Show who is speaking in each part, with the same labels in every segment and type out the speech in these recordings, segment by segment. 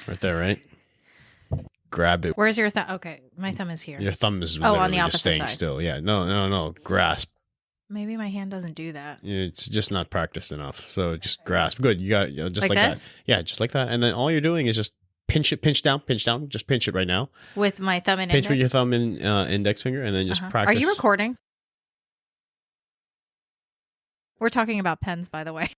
Speaker 1: Right there, right? Grab it.
Speaker 2: Where's your thumb? Okay, my thumb is here.
Speaker 1: Your thumb is
Speaker 2: on the
Speaker 1: just
Speaker 2: opposite
Speaker 1: staying
Speaker 2: side.
Speaker 1: still. Yeah, no. Grasp.
Speaker 2: Maybe my hand doesn't do that.
Speaker 1: It's just not practiced enough. So just grasp. Good. You got it. Just like
Speaker 2: this?
Speaker 1: that. Yeah, just like that. And then all you're doing is just pinch down. Just pinch it right now.
Speaker 2: With my thumb and
Speaker 1: Pinch
Speaker 2: index?
Speaker 1: with your thumb and index finger, and then just practice.
Speaker 2: Are you recording? We're talking about pens, by the way.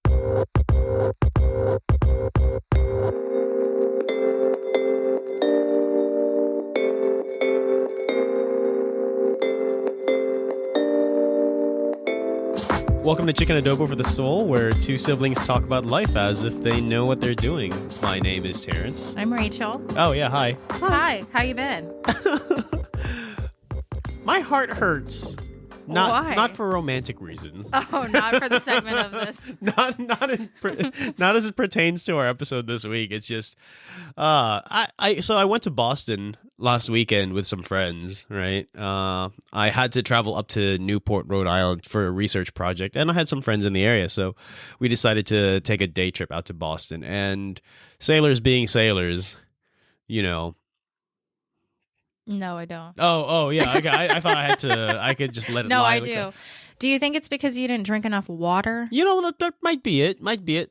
Speaker 1: Welcome to Chicken Adobo for the Soul, where two siblings talk about life as if they know what they're doing. My name is Terrence.
Speaker 2: I'm Rachel.
Speaker 1: Oh, yeah, hi.
Speaker 2: Hi, how you been?
Speaker 1: My heart hurts.
Speaker 2: Why?
Speaker 1: Not for romantic reasons.
Speaker 2: Oh, not for the segment of this.
Speaker 1: not as it pertains to our episode this week. It's just I went to Boston last weekend with some friends, right? I had to travel up to Newport, Rhode Island for a research project, and I had some friends in the area, so we decided to take a day trip out to Boston. And sailors being sailors, you know.
Speaker 2: No, I don't.
Speaker 1: Oh, yeah. Okay. I thought I could just let it
Speaker 2: No,
Speaker 1: lie.
Speaker 2: I do. Do you think it's because you didn't drink enough water?
Speaker 1: You know, that might be it.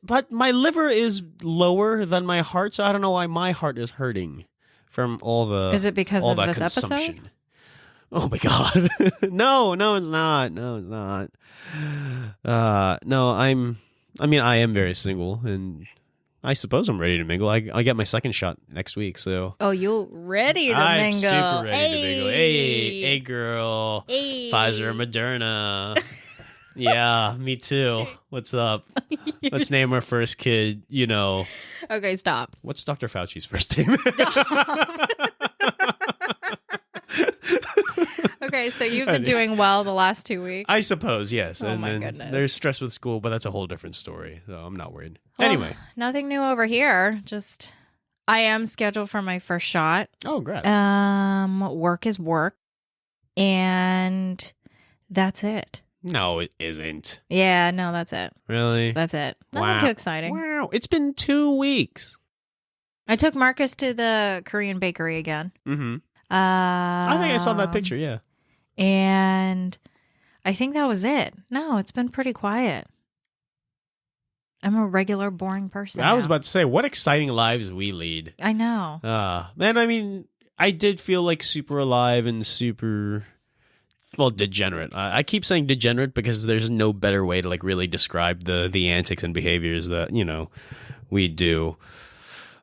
Speaker 1: But my liver is lower than my heart, so I don't know why my heart is hurting from all the
Speaker 2: Is it because
Speaker 1: all
Speaker 2: of
Speaker 1: that
Speaker 2: this
Speaker 1: consumption. Episode? Oh my god. No, it's not. No, it's not. No, I am very single, and I suppose I'm ready to mingle. I get my second shot next week, so.
Speaker 2: Oh, you ready to
Speaker 1: I'm
Speaker 2: mingle?
Speaker 1: super ready to mingle. Hey, girl.
Speaker 2: Hey.
Speaker 1: Pfizer, Moderna. Yeah, me too. What's up? Let's name our first kid,
Speaker 2: Okay, stop.
Speaker 1: What's Dr. Fauci's first name?
Speaker 2: Stop. Okay, so you've been doing well the last 2 weeks.
Speaker 1: I suppose, yes.
Speaker 2: Oh,
Speaker 1: and
Speaker 2: my
Speaker 1: then
Speaker 2: goodness.
Speaker 1: There's stress with school, but that's a whole different story, so I'm not worried.
Speaker 2: Well,
Speaker 1: Anyway.
Speaker 2: Nothing new over here. Just, I am scheduled for my first shot.
Speaker 1: Oh, great.
Speaker 2: Work is work. And that's it.
Speaker 1: No, it isn't.
Speaker 2: Yeah, no, that's it.
Speaker 1: Really?
Speaker 2: That's it. Nothing
Speaker 1: Wow.
Speaker 2: too exciting.
Speaker 1: Wow. It's been 2 weeks.
Speaker 2: I took Marcus to the Korean bakery again.
Speaker 1: Mm-hmm. I think I saw that picture, yeah.
Speaker 2: And I think that was it. No, it's been pretty quiet. I'm a regular, boring person.
Speaker 1: I was
Speaker 2: now.
Speaker 1: about to say, what exciting lives we lead.
Speaker 2: I know.
Speaker 1: Man, I mean, I did feel like super alive and super, well, degenerate. I keep saying degenerate because there's no better way to like really describe the antics and behaviors that, we do.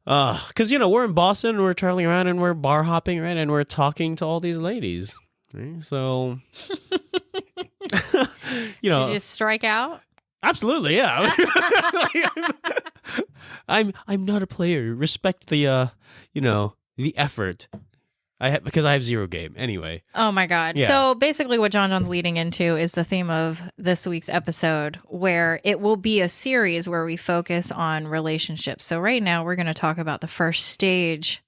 Speaker 1: Because, we're in Boston and we're traveling around and we're bar hopping, right? And we're talking to all these ladies. Right? So,
Speaker 2: Did you just strike out?
Speaker 1: Absolutely, yeah. I'm not a player. Respect the the effort. Because I have zero game anyway.
Speaker 2: Oh my God.
Speaker 1: Yeah.
Speaker 2: So basically what John's leading into is the theme of this week's episode, where it will be a series where we focus on relationships. So right now we're going to talk about the first stage,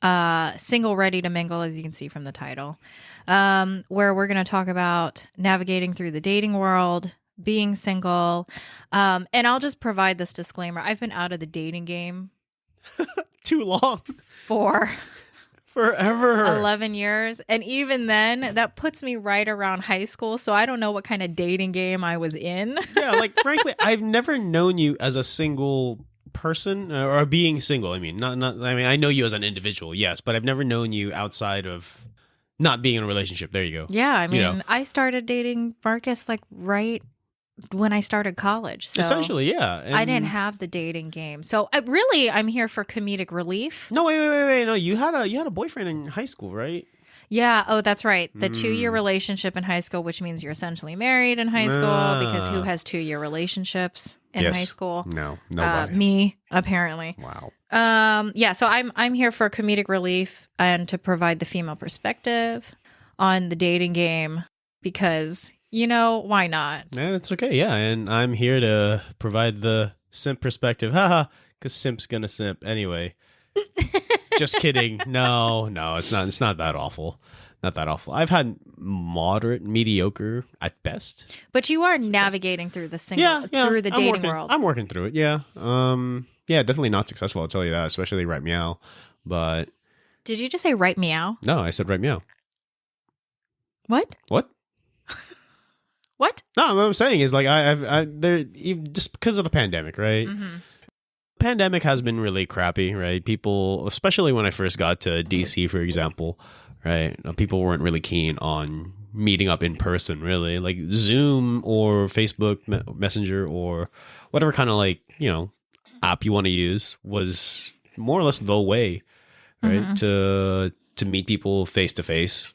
Speaker 2: single ready to mingle, as you can see from the title, where we're going to talk about navigating through the dating world, being single. And I'll just provide this disclaimer. I've been out of the dating game
Speaker 1: Too long.
Speaker 2: for
Speaker 1: Forever.
Speaker 2: 11 years. And even then, that puts me right around high school. So I don't know what kind of dating game I was in.
Speaker 1: Yeah, like frankly, I've never known you as a single person or being single. I mean, I know you as an individual, yes, but I've never known you outside of not being in a relationship. There you go.
Speaker 2: Yeah, I mean, I started dating Marcus like right when I started college. So
Speaker 1: Essentially, yeah. And
Speaker 2: I didn't have the dating game. So I'm here for comedic relief.
Speaker 1: No, wait. No, you had a boyfriend in high school, right?
Speaker 2: Yeah. Oh, that's right. The 2-year relationship in high school, which means you're essentially married in high school, because who has 2-year relationships in high school?
Speaker 1: No, nobody.
Speaker 2: Me, apparently.
Speaker 1: Wow.
Speaker 2: Yeah, so I'm here for comedic relief and to provide the female perspective on the dating game because, why not?
Speaker 1: Yeah, it's okay. Yeah, and I'm here to provide the simp perspective. Haha, because simp's gonna simp anyway. Just kidding. No, it's not. It's not that awful. Not that awful. I've had moderate, mediocre at best.
Speaker 2: But you are navigating through the through the dating world.
Speaker 1: I'm working through it. Yeah. Yeah, definitely not successful. I'll tell you that, especially right meow. But
Speaker 2: Did you just say right meow?
Speaker 1: no, I said right meow.
Speaker 2: What?
Speaker 1: What?
Speaker 2: What?
Speaker 1: No, what I'm saying is like there just because of the pandemic, right?
Speaker 2: Mm-hmm.
Speaker 1: Pandemic has been really crappy, right? People, especially when I first got to DC, for example, right? People weren't really keen on meeting up in person, really. Like Zoom or Facebook Messenger or whatever kind of like, app you want to use was more or less the way, right?
Speaker 2: Mm-hmm.
Speaker 1: To meet people face to face,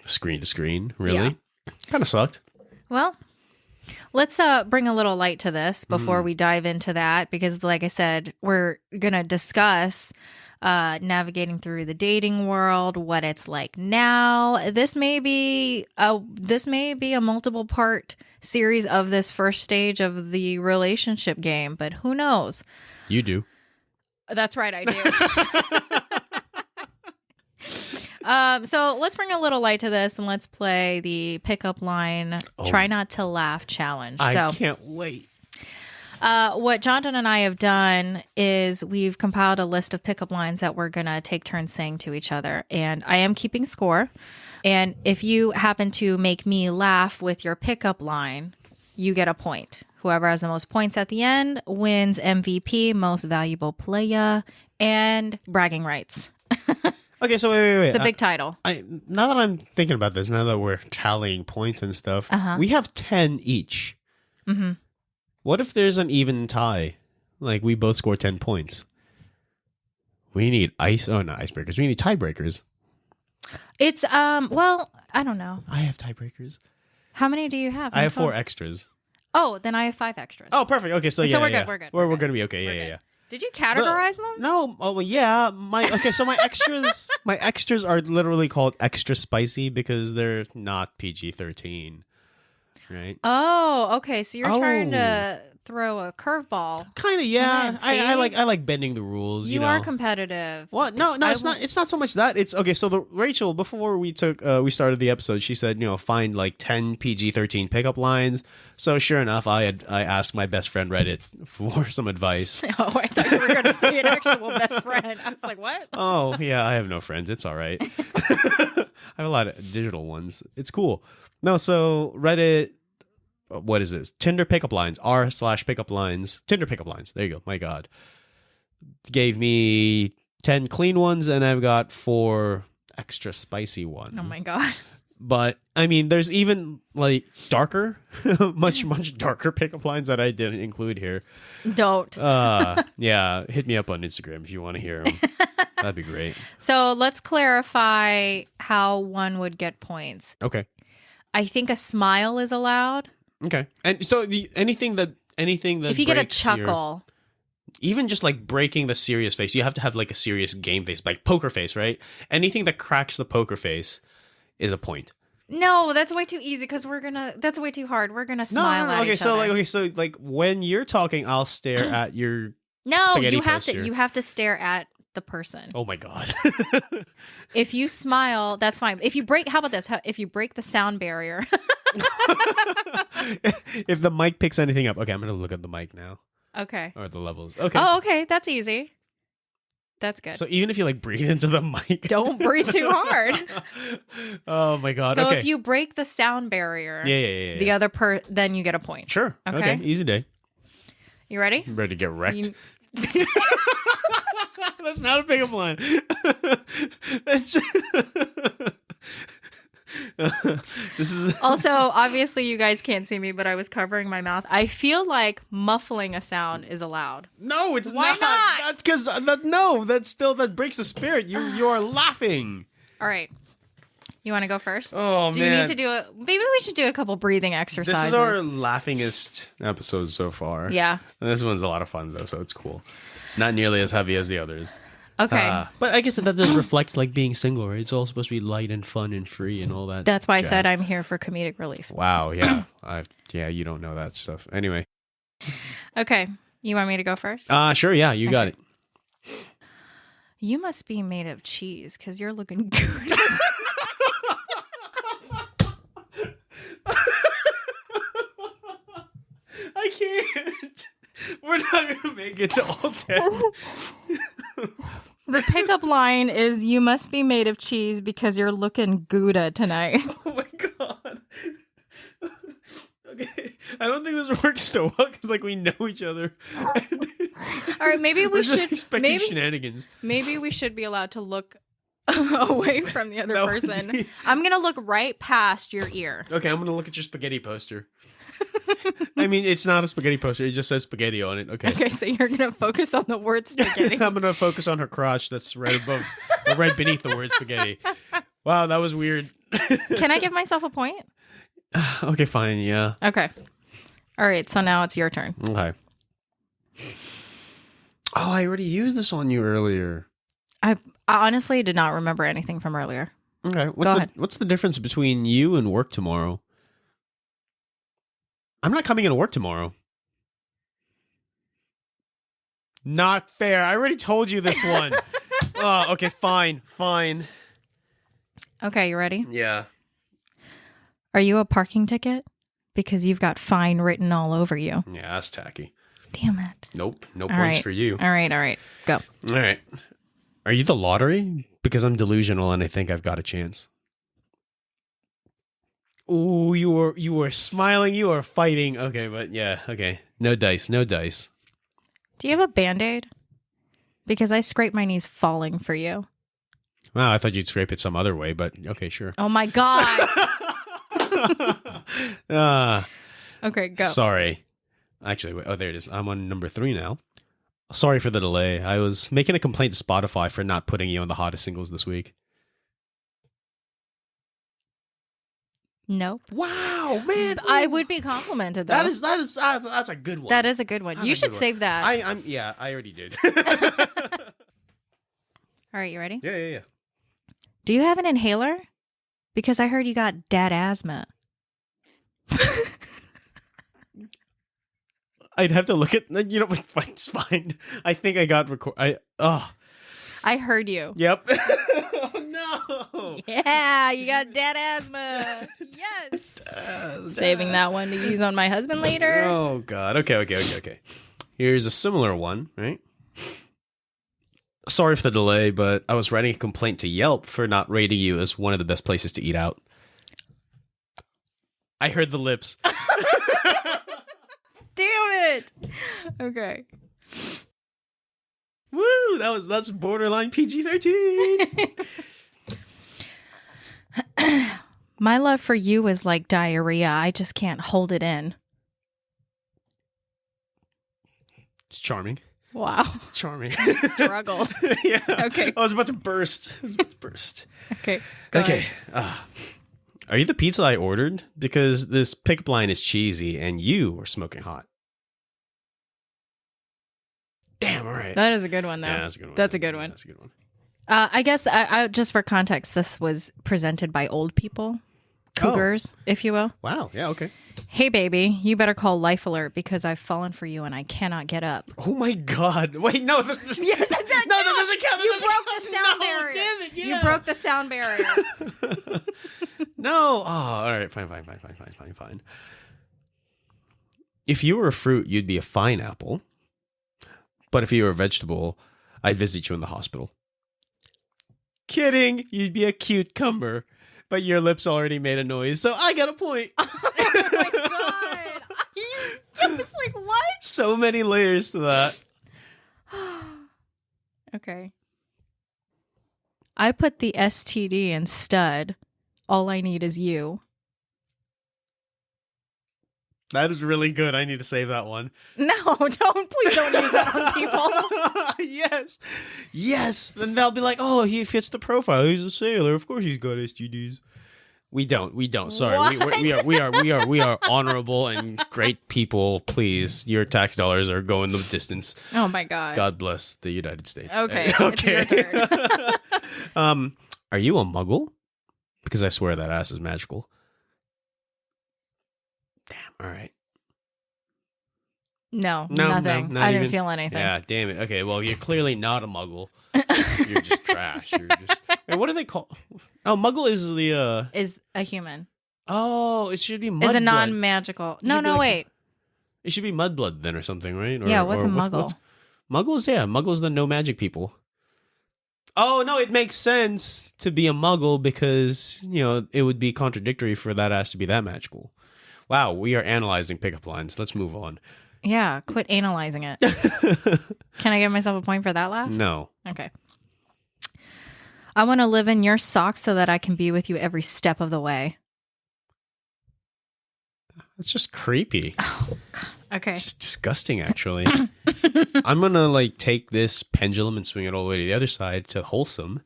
Speaker 1: screen to screen, really. Kind of sucked.
Speaker 2: Well, let's bring a little light to this before we dive into that, because like I said, we're going to discuss navigating through the dating world, what it's like now. This may be a multiple part series of this first stage of the relationship game, but who knows?
Speaker 1: You do.
Speaker 2: That's right, I do. So let's bring a little light to this and let's play the pickup line Try Not to Laugh challenge.
Speaker 1: I can't wait.
Speaker 2: What Jonathan and I have done is we've compiled a list of pickup lines that we're going to take turns saying to each other. And I am keeping score. And if you happen to make me laugh with your pickup line, you get a point. Whoever has the most points at the end wins MVP, most valuable player, and bragging rights.
Speaker 1: Okay, so wait.
Speaker 2: It's a big title.
Speaker 1: Now that I'm thinking about this, now that we're tallying points and stuff, we have 10 each.
Speaker 2: Mm-hmm.
Speaker 1: What if there's an even tie? Like we both score 10 points. We need not icebreakers. We need tiebreakers.
Speaker 2: It's well, I don't know.
Speaker 1: I have tiebreakers.
Speaker 2: How many do you have?
Speaker 1: I have 4 extras.
Speaker 2: Oh, then I have 5 extras.
Speaker 1: Oh, perfect. Okay, so
Speaker 2: we're good. We're good.
Speaker 1: We're gonna be okay. Yeah.
Speaker 2: Did you categorize them?
Speaker 1: No. Oh, well, yeah. So my extras, my extras are literally called extra spicy because they're not PG-13, right?
Speaker 2: Oh, okay. So you're trying to throw a curveball.
Speaker 1: Kind of, yeah. I like bending the rules.
Speaker 2: You are competitive.
Speaker 1: What? No, it's not. It's not so much that. It's okay. So Rachel, before we started the episode, she said, find like 10 PG-13 pickup lines. So sure enough, I asked my best friend Reddit for some advice.
Speaker 2: Oh, I thought you were going to say an actual best friend. I was like, what?
Speaker 1: Oh yeah, I have no friends. It's all right. I have a lot of digital ones. It's cool. No, so Reddit. What is this? Tinder pickup lines. r/pickup lines. Tinder pickup lines. There you go. My God. Gave me 10 clean ones, and I've got 4 extra spicy ones.
Speaker 2: Oh my God.
Speaker 1: But I mean, there's even like darker, much darker pickup lines that I didn't include here.
Speaker 2: Don't.
Speaker 1: Yeah. Hit me up on Instagram if you want to hear them. That'd be great. So
Speaker 2: let's clarify how one would get points.
Speaker 1: Okay.
Speaker 2: I think a smile is allowed.
Speaker 1: Okay. And so anything that
Speaker 2: if you get a chuckle,
Speaker 1: even just like breaking the serious face, you have to have like a serious game face, like poker face, right? Anything that cracks the poker face is a point.
Speaker 2: No, that's way too easy because that's way too hard. We're gonna smile at each other.
Speaker 1: So when you're talking, I'll stare at your
Speaker 2: you have to stare at the person.
Speaker 1: Oh my God.
Speaker 2: If you smile, that's fine. How about this? If you break the sound barrier.
Speaker 1: If the mic picks anything up. Okay, I'm going to look at the mic now.
Speaker 2: Okay.
Speaker 1: Or the levels. Okay.
Speaker 2: Oh, okay. That's easy. That's good.
Speaker 1: So even if you like breathe into the mic.
Speaker 2: Don't breathe too hard.
Speaker 1: Oh my God.
Speaker 2: So
Speaker 1: okay.
Speaker 2: if you break the sound barrier,
Speaker 1: yeah.
Speaker 2: the other then you get a point.
Speaker 1: Sure. Okay. Easy day.
Speaker 2: You ready?
Speaker 1: I'm ready to get wrecked. That's not a pickup line. This is
Speaker 2: also, obviously you guys can't see me, but I was covering my mouth. I feel like muffling a sound is allowed.
Speaker 1: No, it's
Speaker 2: Why
Speaker 1: not.
Speaker 2: not?
Speaker 1: That's because that breaks the spirit. You are laughing.
Speaker 2: All right. You want to go first?
Speaker 1: Oh,
Speaker 2: do you need to do maybe we should do a couple breathing exercises.
Speaker 1: This is our laughingest episode so far.
Speaker 2: Yeah.
Speaker 1: And this one's a lot of fun though, so it's cool. Not nearly as heavy as the others.
Speaker 2: Okay.
Speaker 1: But I guess that does reflect like being single, right? It's all supposed to be light and fun and free and all that.
Speaker 2: That's why I said I'm here for comedic relief.
Speaker 1: Wow, yeah. You don't know that stuff. Anyway.
Speaker 2: Okay. You want me to go first?
Speaker 1: Sure, yeah, you got it.
Speaker 2: You must be made of cheese because you're looking good.
Speaker 1: I can't. We're not going to make Make it to all 10.
Speaker 2: The pickup line is, you must be made of cheese because you're looking Gouda tonight.
Speaker 1: Oh my god. Okay. I don't think this works so well because like we know each other.
Speaker 2: All right, maybe we should
Speaker 1: expecting shenanigans.
Speaker 2: Maybe we should be allowed to look away from the other person. I'm gonna look right past your ear.
Speaker 1: Okay, I'm gonna look at your spaghetti poster. I mean, it's not a spaghetti poster. It just says spaghetti on it. Okay.
Speaker 2: Okay, so you're gonna focus on the word spaghetti.
Speaker 1: I'm gonna focus on her crotch. That's right above, or right beneath the word spaghetti. Wow, that was weird.
Speaker 2: Can I give myself a point?
Speaker 1: Okay, fine. Yeah.
Speaker 2: Okay. All right. So now it's your turn.
Speaker 1: Okay. Oh, I already used this on you earlier.
Speaker 2: I honestly did not remember anything from earlier.
Speaker 1: Okay.
Speaker 2: Go ahead.
Speaker 1: What's the difference between you and work tomorrow? I'm not coming into work tomorrow. Not fair. I already told you this one. Oh, okay, fine.
Speaker 2: Okay, you ready?
Speaker 1: Yeah.
Speaker 2: Are you a parking ticket? Because you've got fine written all over you.
Speaker 1: Yeah, that's tacky.
Speaker 2: Damn it.
Speaker 1: Nope. No
Speaker 2: All
Speaker 1: points
Speaker 2: right.
Speaker 1: for you.
Speaker 2: All right. Go.
Speaker 1: All right. Are you the lottery? Because I'm delusional and I think I've got a chance. Ooh, you were smiling. You were fighting. Okay, but yeah. Okay. No dice.
Speaker 2: Do you have a Band-Aid? Because I scraped my knees falling for you.
Speaker 1: Wow, I thought you'd scrape it some other way, but okay, sure.
Speaker 2: Oh my God. Okay, go.
Speaker 1: Sorry. Actually, wait, there it is. I'm on number 3 now. Sorry for the delay. I was making a complaint to Spotify for not putting you on the hottest singles this week.
Speaker 2: Nope.
Speaker 1: Wow, man.
Speaker 2: I would be complimented though.
Speaker 1: That's a good one.
Speaker 2: That is a good one.
Speaker 1: That's
Speaker 2: You
Speaker 1: a
Speaker 2: should
Speaker 1: good one.
Speaker 2: save that.
Speaker 1: I already did.
Speaker 2: All right, you ready?
Speaker 1: Yeah.
Speaker 2: Do you have an inhaler? Because I heard you got dad asthma.
Speaker 1: I'd have to look at, you know, it's fine. I think I got
Speaker 2: I heard you.
Speaker 1: Yep. Oh, no.
Speaker 2: Yeah, you got dad asthma. Yes. Saving that one to use on my husband later.
Speaker 1: Oh, God. Okay. Here's a similar one, right? Sorry for the delay, but I was writing a complaint to Yelp for not rating you as one of the best places to eat out. I heard the lips.
Speaker 2: Damn it. Okay.
Speaker 1: Woo! That's borderline PG-13.
Speaker 2: My love for you is like diarrhea. I just can't hold it in.
Speaker 1: It's charming.
Speaker 2: Wow.
Speaker 1: Charming.
Speaker 2: You struggled.
Speaker 1: Yeah.
Speaker 2: Okay.
Speaker 1: I was about to burst.
Speaker 2: Okay. Go
Speaker 1: Okay.
Speaker 2: ahead.
Speaker 1: Are you the pizza I ordered? Because this pickup line is cheesy and you are smoking hot. Damn, all right.
Speaker 2: That is a good one, though.
Speaker 1: Yeah, that's a good one.
Speaker 2: That's a good one.
Speaker 1: That's a good one.
Speaker 2: I guess, I just for context, this was presented by old people. Cougars, if you will.
Speaker 1: Wow. Yeah, okay.
Speaker 2: Hey, baby, you better call Life Alert because I've fallen for you and I cannot get up.
Speaker 1: Oh, my God. Wait, no. This
Speaker 2: Yes, that
Speaker 1: doesn't count.
Speaker 2: You broke the sound barrier.
Speaker 1: Damn it, yeah.
Speaker 2: You broke the sound barrier.
Speaker 1: No. Oh, all right. Fine. If you were a fruit, you'd be a fine apple. But if you were a vegetable, I'd visit you in the hospital. Kidding. You'd be a cucumber. But your lips already made a noise, so I got a point.
Speaker 2: Oh my God. I was like, what?
Speaker 1: So many layers to that.
Speaker 2: Okay. I put the STD in stud. All I need is you.
Speaker 1: That is really good. I need to save that one.
Speaker 2: No, don't. Please don't use that on people.
Speaker 1: Yes. Then they'll be like, oh, he fits the profile. He's a sailor. Of course he's got STDs. We don't. Sorry. We are honorable and great people. Please. Your tax dollars are going the distance.
Speaker 2: Oh my God.
Speaker 1: God bless the United States.
Speaker 2: Okay. It's your turn.
Speaker 1: Are you a muggle? Because I swear that ass is magical. Damn. All right.
Speaker 2: No,
Speaker 1: No,
Speaker 2: nothing.
Speaker 1: not
Speaker 2: I didn't
Speaker 1: even-
Speaker 2: feel anything.
Speaker 1: Yeah, damn it. Okay, well, you're clearly not a muggle. You're just trash. Hey, what do they call? Oh, muggle is the
Speaker 2: Is a human.
Speaker 1: Oh, it should be mudblood.
Speaker 2: Is a non-magical.
Speaker 1: should
Speaker 2: No,
Speaker 1: be like-
Speaker 2: wait.
Speaker 1: It should be mudblood then or something, right? Or,
Speaker 2: Yeah, what's
Speaker 1: or
Speaker 2: a muggle?
Speaker 1: Muggles, yeah. Muggles, the no magic people. Oh, no, it makes sense to be a muggle because, it would be contradictory for that ass to be that magical. Wow, we are analyzing pickup lines. Let's move on.
Speaker 2: Yeah, quit analyzing it. Can I give myself a point for that laugh?
Speaker 1: No.
Speaker 2: Okay. I want to live in your socks so that I can be with you every step of the way.
Speaker 1: It's just creepy.
Speaker 2: Oh, God. Okay.
Speaker 1: It's just disgusting, actually. I'm going to take this pendulum and swing it all the way to the other side to wholesome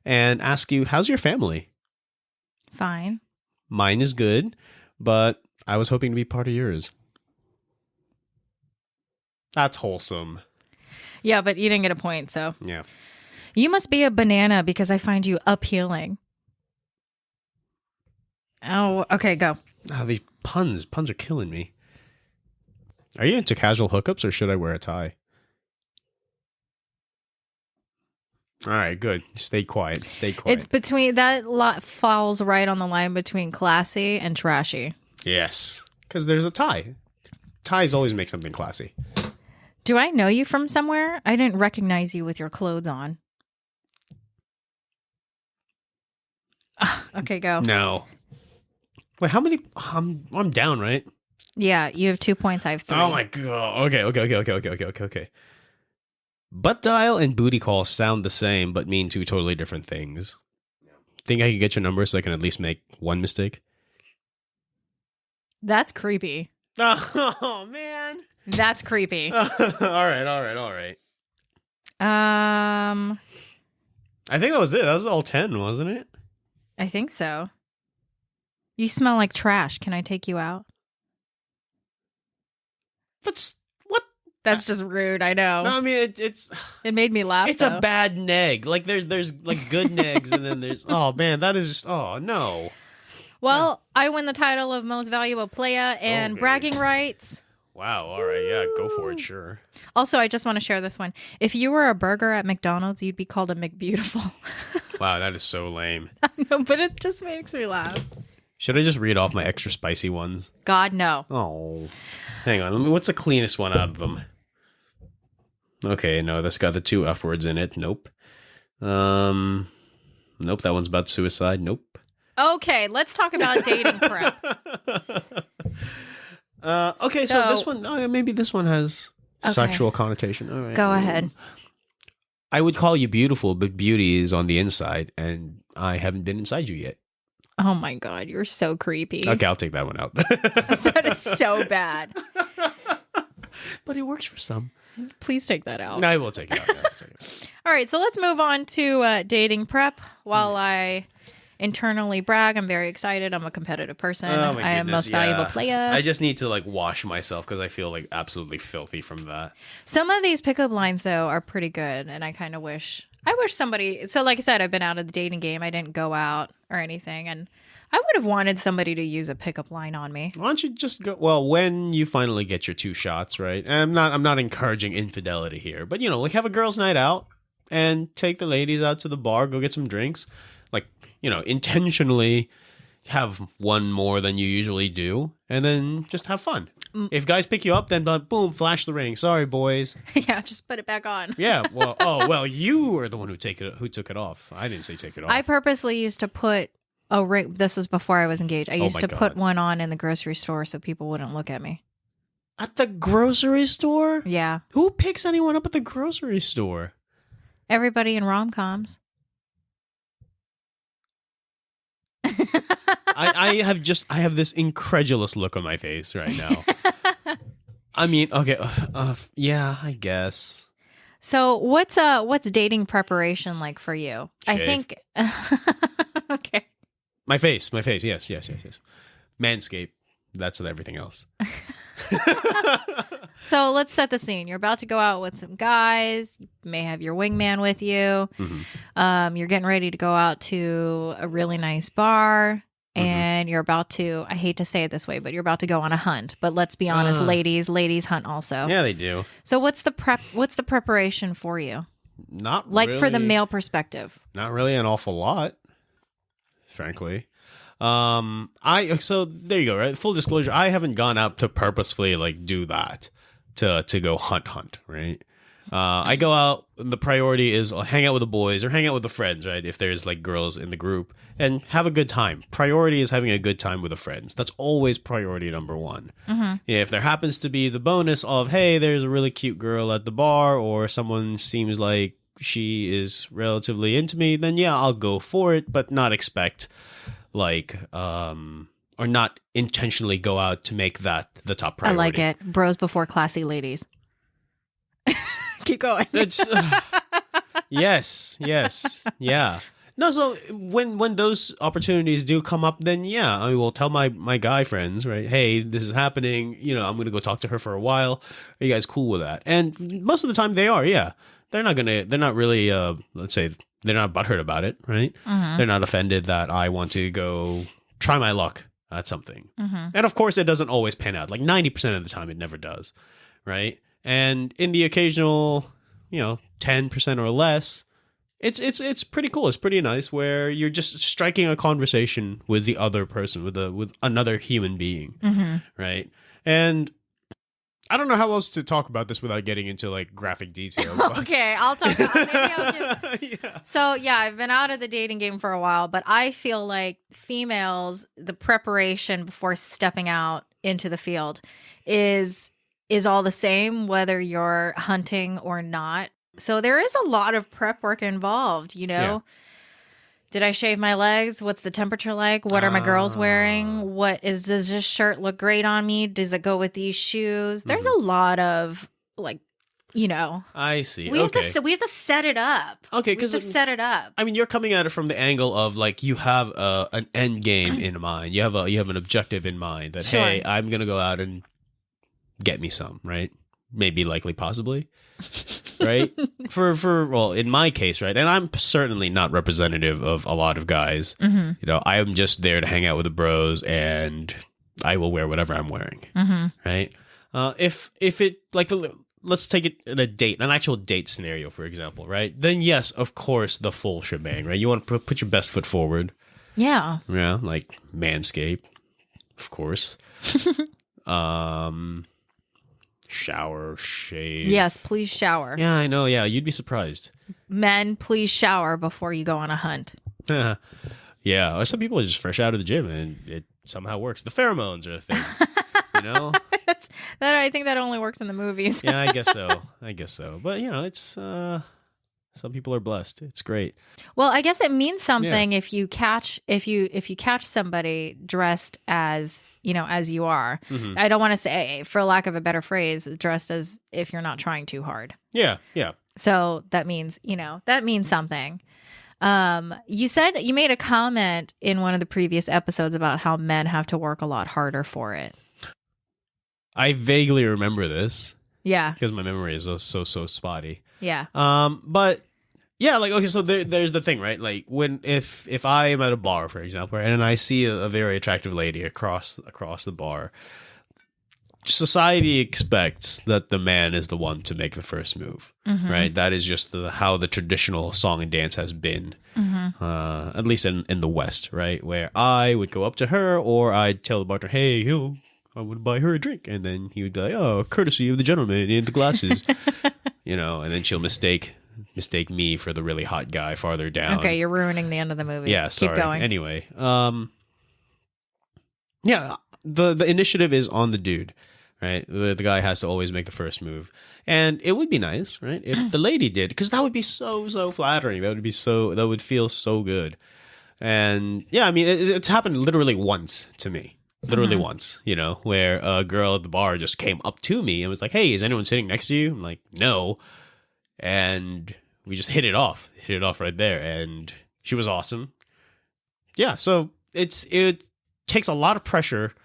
Speaker 1: and ask you, how's your family?
Speaker 2: Fine.
Speaker 1: Mine is good, but I was hoping to be part of yours. That's wholesome.
Speaker 2: Yeah, but you didn't get a point, so.
Speaker 1: Yeah.
Speaker 2: You must be a banana because I find you appealing. Oh, okay, go.
Speaker 1: Oh, these puns are killing me. Are you into casual hookups or should I wear a tie? All right, good. Stay quiet.
Speaker 2: It's between that lot falls right on the line between classy and trashy.
Speaker 1: Yes, because there's a tie. Ties always make something classy.
Speaker 2: Do I know you from somewhere? I didn't recognize you with your clothes on. Okay, go.
Speaker 1: No. Wait, how many? I'm down, right?
Speaker 2: Yeah, you have 2 points. I have 3.
Speaker 1: Oh my god. Okay. Butt dial and booty call sound the same, but mean two totally different things. Think I could get your number so I can at least make one mistake?
Speaker 2: That's creepy.
Speaker 1: Oh man.
Speaker 2: That's creepy.
Speaker 1: All right. I think that was it. That was all 10, wasn't it?
Speaker 2: I think so. You smell like trash. Can I take you out?
Speaker 1: That's what?
Speaker 2: That's just rude. I know.
Speaker 1: No, I mean it's.
Speaker 2: It made me laugh.
Speaker 1: It's
Speaker 2: though.
Speaker 1: a bad neg. Like there's good negs, and then there's man, that is just no.
Speaker 2: Well, I win the title of most valuable player and bragging rights.
Speaker 1: Wow. All right. Yeah. Go for it. Sure.
Speaker 2: Also, I just want to share this one. If you were a burger at McDonald's, you'd be called a McBeautiful.
Speaker 1: Wow, that is so lame.
Speaker 2: I know, but it just makes me laugh.
Speaker 1: Should I just read off my extra spicy ones?
Speaker 2: God, no.
Speaker 1: Oh, hang on. What's the cleanest one out of them? Okay, no, that's got the 2 F words in it. Nope. Nope. That one's about suicide. Nope.
Speaker 2: Okay, let's talk about dating prep.
Speaker 1: Okay, so this one, maybe this one has sexual connotation. All right.
Speaker 2: Go ahead.
Speaker 1: I would call you beautiful, but beauty is on the inside, and I haven't been inside you yet.
Speaker 2: Oh my God, you're so creepy.
Speaker 1: Okay, I'll take that one out.
Speaker 2: That is so bad.
Speaker 1: But it works for some.
Speaker 2: Please take that out.
Speaker 1: No, I will take it out.
Speaker 2: All right, so let's move on to dating prep. While I internally brag, I'm very excited. I'm a competitive person.
Speaker 1: Oh my
Speaker 2: I am
Speaker 1: goodness,
Speaker 2: most valuable player.
Speaker 1: I just need to wash myself because I feel absolutely filthy from that.
Speaker 2: Some of these pickup lines though are pretty good, and I kind of wish somebody. So, like I said, I've been out of the dating game. I didn't go out or anything, and I would have wanted somebody to use a pickup line on me.
Speaker 1: Why don't you just go? Well, when you finally get your 2 shots, right? And I'm not encouraging infidelity here, but have a girls' night out and take the ladies out to the bar, go get some drinks, intentionally have one more than you usually do, and then just have fun. If guys pick you up, then boom, flash the ring. Sorry, boys.
Speaker 2: Yeah, just put it back on.
Speaker 1: Yeah. Well, you were the one who took it off. I didn't say take it off.
Speaker 2: I purposely used to put a ring. This was before I was engaged. I used to put one on in the grocery store so people wouldn't look at me.
Speaker 1: At the grocery store?
Speaker 2: Yeah.
Speaker 1: Who picks anyone up at the grocery store?
Speaker 2: Everybody in rom-coms.
Speaker 1: I have this incredulous look on my face right now. I mean, okay, yeah, I guess.
Speaker 2: So what's dating preparation like for you?
Speaker 1: Shave.
Speaker 2: I think. Okay.
Speaker 1: My face. Yes. Manscaped. That's everything else.
Speaker 2: So let's set the scene. You're about to go out with some guys. You may have your wingman with you. Mm-hmm. You're getting ready to go out to a really nice bar. And you're about to, I hate to say it this way, but you're about to go on a hunt. But let's be honest, ladies hunt also.
Speaker 1: Yeah, they do.
Speaker 2: So what's the preparation for you?
Speaker 1: Not
Speaker 2: really, for the male perspective.
Speaker 1: Not really an awful lot, frankly. So there you go, right? Full disclosure, I haven't gone out to purposefully do that to go hunt, right? I go out. The priority is I'll hang out with the boys or hang out with the friends, right? If there's like girls in the group, and have a good time. Priority is having a good time with the friends. That's always priority number one. If there happens to be the bonus of, hey, there's a really cute girl at the bar, or someone seems like she is relatively into me, then yeah, I'll go for it, but not expect like or not intentionally go out to make that the top priority.
Speaker 2: I like it. Bros before classy ladies. Keep going.
Speaker 1: It's yes, yeah. No, so when those opportunities do come up, then yeah, I will tell my guy friends, right? Hey, this is happening. You know, I'm gonna go talk to her for a while. Are you guys cool with that? And most of the time, they are. Yeah, they're not really. Let's say they're not butthurt about it, right? They're not offended that I want to go try my luck at something. And of course, it doesn't always pan out. Like 90% of the time, it never does, right? And in the occasional, 10% or less, it's pretty cool. It's pretty nice where you're just striking a conversation with the other person, with another human being, right? And I don't know how else to talk about this without getting into like graphic detail.
Speaker 2: Okay, I'll talk about maybe I'll do. Yeah. So yeah, I've been out of the dating game for a while, but I feel like females, the preparation before stepping out into the field is all the same, whether you're hunting or not. So there is a lot of prep work involved, Yeah. Did I shave my legs? What's the temperature like? What are my girls wearing? Does this shirt look great on me? Does it go with these shoes? There's a lot of I see. We have to set it up.
Speaker 1: Okay,
Speaker 2: because set it up.
Speaker 1: I mean, you're coming at it from the angle of like you have an end game in mind. You have an objective in mind that hey, I'm gonna go out and get me some, right? Maybe, likely, possibly, right? Well, in my case, right? And I'm certainly not representative of a lot of guys. I am just there to hang out with the bros, and I will wear whatever I'm wearing, right? If it like let's take it in an actual date scenario, for example, right? Then yes, of course, the full shebang, right? You want to put your best foot forward.
Speaker 2: Yeah.
Speaker 1: Yeah, like Manscaped, of course. Shower, shave.
Speaker 2: Yes, please shower.
Speaker 1: Yeah, I know. Yeah, you'd be surprised.
Speaker 2: Men, please shower before you go on a hunt.
Speaker 1: Yeah, or some people are just fresh out of the gym and it somehow works. The pheromones are a thing,
Speaker 2: I think that only works in the movies.
Speaker 1: Yeah, I guess so. But it's some people are blessed. It's great.
Speaker 2: Well, I guess it means something if you catch somebody dressed as as you are. I don't want to say, for lack of a better phrase, dressed as if you're not trying too hard.
Speaker 1: Yeah.
Speaker 2: So that means something. You said you made a comment in one of the previous episodes about how men have to work a lot harder for it.
Speaker 1: I vaguely remember this.
Speaker 2: Yeah.
Speaker 1: Because my memory is so spotty.
Speaker 2: Yeah.
Speaker 1: But yeah, like, okay, so there's the thing, right? Like if I am at a bar, for example, and I see a very attractive lady across the bar, society expects that the man is the one to make the first move, right? That is just how the traditional song and dance has been, at least in the West, right? Where I would go up to her, or I'd tell the bartender, hey, I would buy her a drink, and then he would be like, oh, courtesy of the gentleman in the glasses, and then she'll mistake me for the really hot guy farther down.
Speaker 2: Okay, you're ruining the end of the movie.
Speaker 1: Yeah, sorry.
Speaker 2: Keep going.
Speaker 1: Anyway, yeah, the initiative is on the dude, right? The guy has to always make the first move, and it would be nice, right, if the lady did, because that would be so flattering. That would feel so good, and yeah, I mean, it's happened literally once to me. Literally once, where a girl at the bar just came up to me and was like, hey, is anyone sitting next to you? I'm like, no. And we just hit it off right there. And she was awesome. Yeah. So it takes a lot of pressure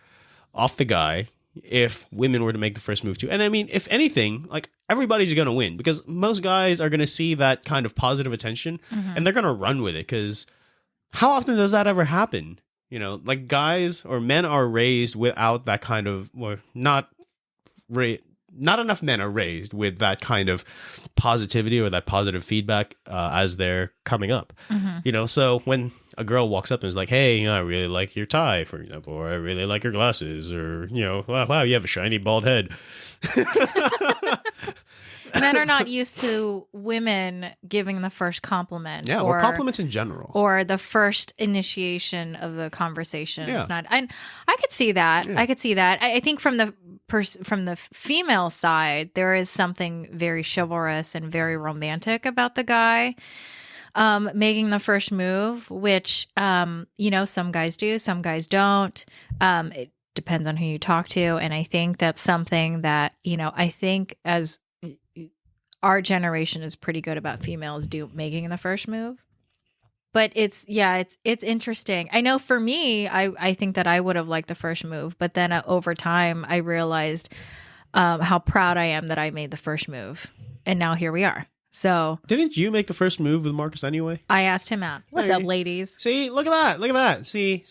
Speaker 1: off the guy if women were to make the first move too. And I mean, if anything, like everybody's going to win because most guys are going to see that kind of positive attention and they're going to run with it. Because how often does that ever happen? Like guys or men are raised without that kind of, or not enough men are raised with that kind of positivity or that positive feedback as they're coming up. So when a girl walks up and is like, hey, I really like your tie, for example, or I really like your glasses, or, wow, you have a shiny bald head.
Speaker 2: Men are not used to women giving the first compliment.
Speaker 1: Yeah, or compliments in general.
Speaker 2: Or the first initiation of the conversation.
Speaker 1: Yeah.
Speaker 2: It's not, and I could see that.
Speaker 1: Yeah.
Speaker 2: I could see that. I think from the female side, there is something very chivalrous and very romantic about the guy making the first move, which, some guys do, some guys don't. It depends on who you talk to. And I think that's something that, I think as our generation is pretty good about females making the first move. But it's interesting. I know for me, I think that I would have liked the first move, but then over time I realized how proud I am that I made the first move. And now here we are. So
Speaker 1: didn't you make the first move with Marcus anyway?
Speaker 2: I asked him out. What's up, ladies?
Speaker 1: See, look at that. See,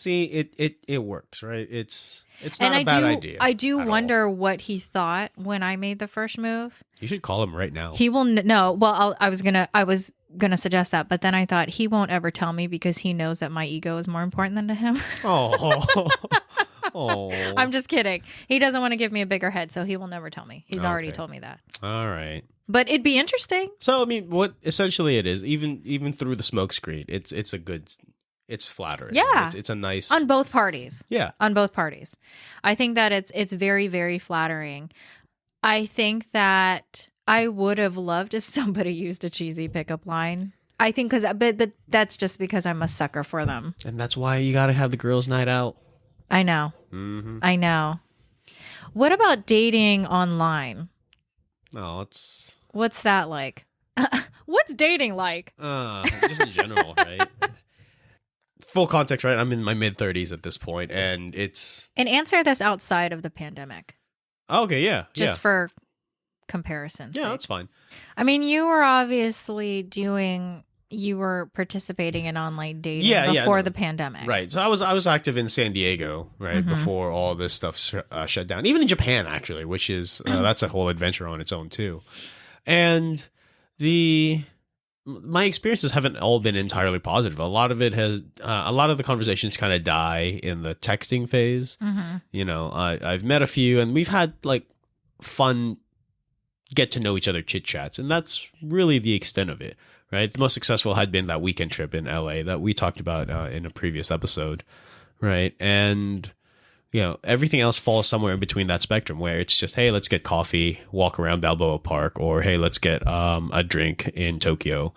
Speaker 1: it works, right? It's not a bad idea.
Speaker 2: I do wonder what he thought when I made the first move.
Speaker 1: You should call him right now.
Speaker 2: He will no. Well, I was gonna suggest that, but then I thought he won't ever tell me because he knows that my ego is more important than to him.
Speaker 1: Oh.
Speaker 2: I'm just kidding. He doesn't want to give me a bigger head, so he will never tell me. He's already told me that.
Speaker 1: All right.
Speaker 2: But it'd be interesting.
Speaker 1: So I mean, what essentially it is, even through the smoke screen, it's flattering.
Speaker 2: Yeah.
Speaker 1: It's a nice
Speaker 2: on both parties.
Speaker 1: Yeah.
Speaker 2: On both parties. I think that it's very, very flattering. I think that I would have loved if somebody used a cheesy pickup line. I think but that's just because I'm a sucker for them.
Speaker 1: And that's why you got to have the girls' night out.
Speaker 2: I know.
Speaker 1: Mm-hmm.
Speaker 2: I know. What about dating online?
Speaker 1: Oh,
Speaker 2: what's that like? What's dating like?
Speaker 1: Just in general, right? Full context, right? I'm in my mid-30s at this point, and it's...
Speaker 2: And answer this outside of the pandemic.
Speaker 1: Okay, yeah.
Speaker 2: Just for comparison's sake.
Speaker 1: That's fine.
Speaker 2: I mean, you were participating in online dating before the pandemic.
Speaker 1: Right. So I was active in San Diego, right, before all this stuff shut down. Even in Japan, actually, which is, that's a whole adventure on its own, too. And my experiences haven't all been entirely positive. A lot of the conversations kind of die in the texting phase. Mm-hmm. I've met a few, and we've had like fun get to know each other chit chats, and that's really the extent of it, right? The most successful had been that weekend trip in LA that we talked about in a previous episode, right? And everything else falls somewhere in between that spectrum, where it's just, hey, let's get coffee, walk around Balboa Park, or hey, let's get a drink in Tokyo,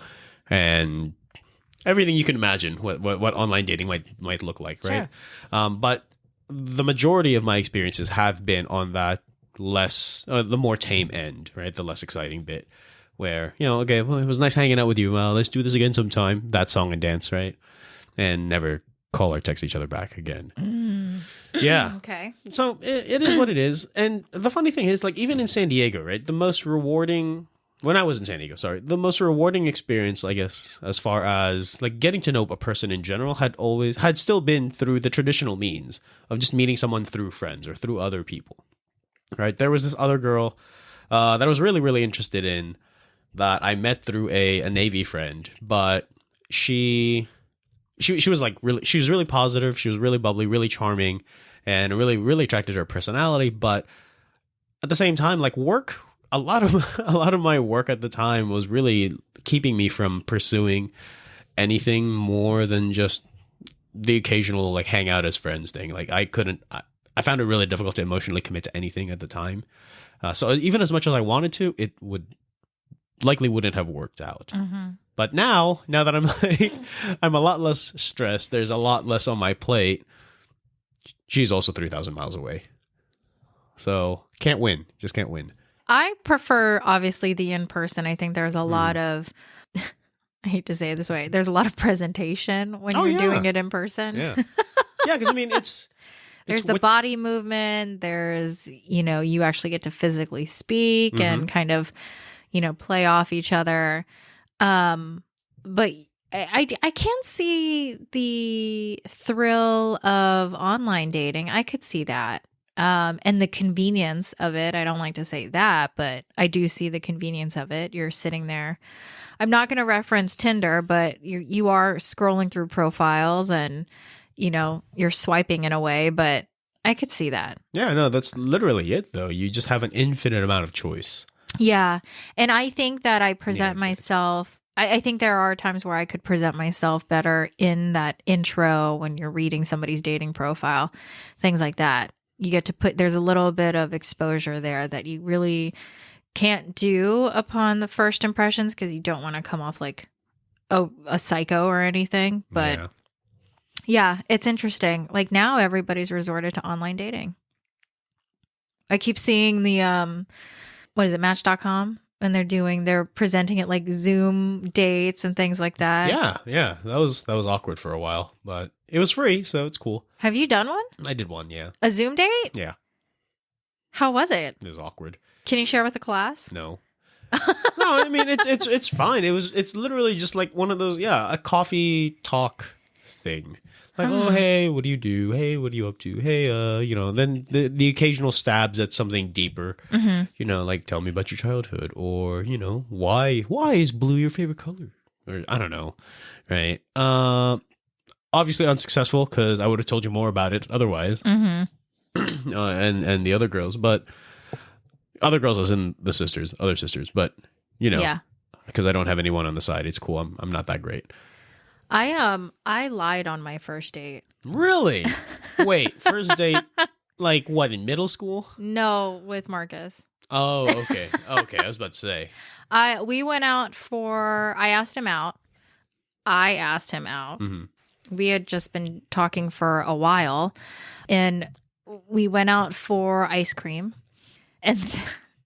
Speaker 1: and everything you can imagine what online dating might look like, right? Sure. But the majority of my experiences have been on that the more tame end, right? The less exciting bit, where okay, well, it was nice hanging out with you. Well, let's do this again sometime. That song and dance, right? And never call or text each other back again. Yeah.
Speaker 2: Okay.
Speaker 1: So it is what it is. And the funny thing is, like, even in San Diego, right? When I was in San Diego, the most rewarding experience, I guess, as far as like getting to know a person in general had still been through the traditional means of just meeting someone through friends or through other people, right? There was this other girl that I was really, really interested in that I met through a Navy friend, but she was like she was really positive. She was really bubbly, really charming, and really, really attracted to her personality. But at the same time, like work, a lot of my work at the time was really keeping me from pursuing anything more than just the occasional like hang out as friends thing. Like I found it really difficult to emotionally commit to anything at the time. So even as much as I wanted to, it wouldn't have worked out. Mm-hmm. But now that I'm like, I'm a lot less stressed. There's a lot less on my plate. She's also 3,000 miles away. So can't win. Just can't win.
Speaker 2: I prefer, obviously, the in-person. I think there's a lot of, I hate to say it this way, there's a lot of presentation when you're doing it in person.
Speaker 1: Yeah. Yeah, because I mean,
Speaker 2: there's the body movement. There's, you actually get to physically speak and kind of, play off each other. But I can see the thrill of online dating. I could see that. And the convenience of it. I don't like to say that, but I do see the convenience of it. You're sitting there. I'm not going to reference Tinder, but you are scrolling through profiles and, you're swiping in a way, but I could see that.
Speaker 1: Yeah, no, that's literally it though. You just have an infinite amount of choice.
Speaker 2: Yeah. And I think that I
Speaker 1: Yeah,
Speaker 2: present
Speaker 1: okay.
Speaker 2: myself. I think there are times where I could present myself better in that intro when you're reading somebody's dating profile, things like that. You get to there's a little bit of exposure there that you really can't do upon the first impressions because you don't want to come off like a psycho or anything. But
Speaker 1: Yeah.
Speaker 2: yeah, it's interesting. Like now everybody's resorted to online dating. I keep seeing the what is it, Match.com? And they're presenting it like Zoom dates and things like that.
Speaker 1: Yeah, yeah. That was awkward for a while, but it was free, so it's cool.
Speaker 2: Have you done one?
Speaker 1: I did one, yeah.
Speaker 2: A Zoom date?
Speaker 1: Yeah.
Speaker 2: How was it?
Speaker 1: It was awkward.
Speaker 2: Can you share with the class?
Speaker 1: No. No, I mean it's fine. It's literally just like one of those, a coffee talk thing. Like, oh hey, what do you do? Hey, what are you up to? Hey, then the occasional stabs at something deeper. Like tell me about your childhood, or why is blue your favorite color? Or I don't know, right? Obviously unsuccessful because I would have told you more about it otherwise. And the other girls, but other girls as in the other sisters, but
Speaker 2: Yeah.
Speaker 1: because I don't have anyone on the side, it's cool. I'm not that great.
Speaker 2: I lied on my first date.
Speaker 1: Really? Wait, first date, like what, in middle school?
Speaker 2: No, with Marcus.
Speaker 1: Oh, okay. Okay, I was about to say.
Speaker 2: We went out I asked him out. I asked him out.
Speaker 1: Mm-hmm.
Speaker 2: We had just been talking for a while, and we went out for ice cream. And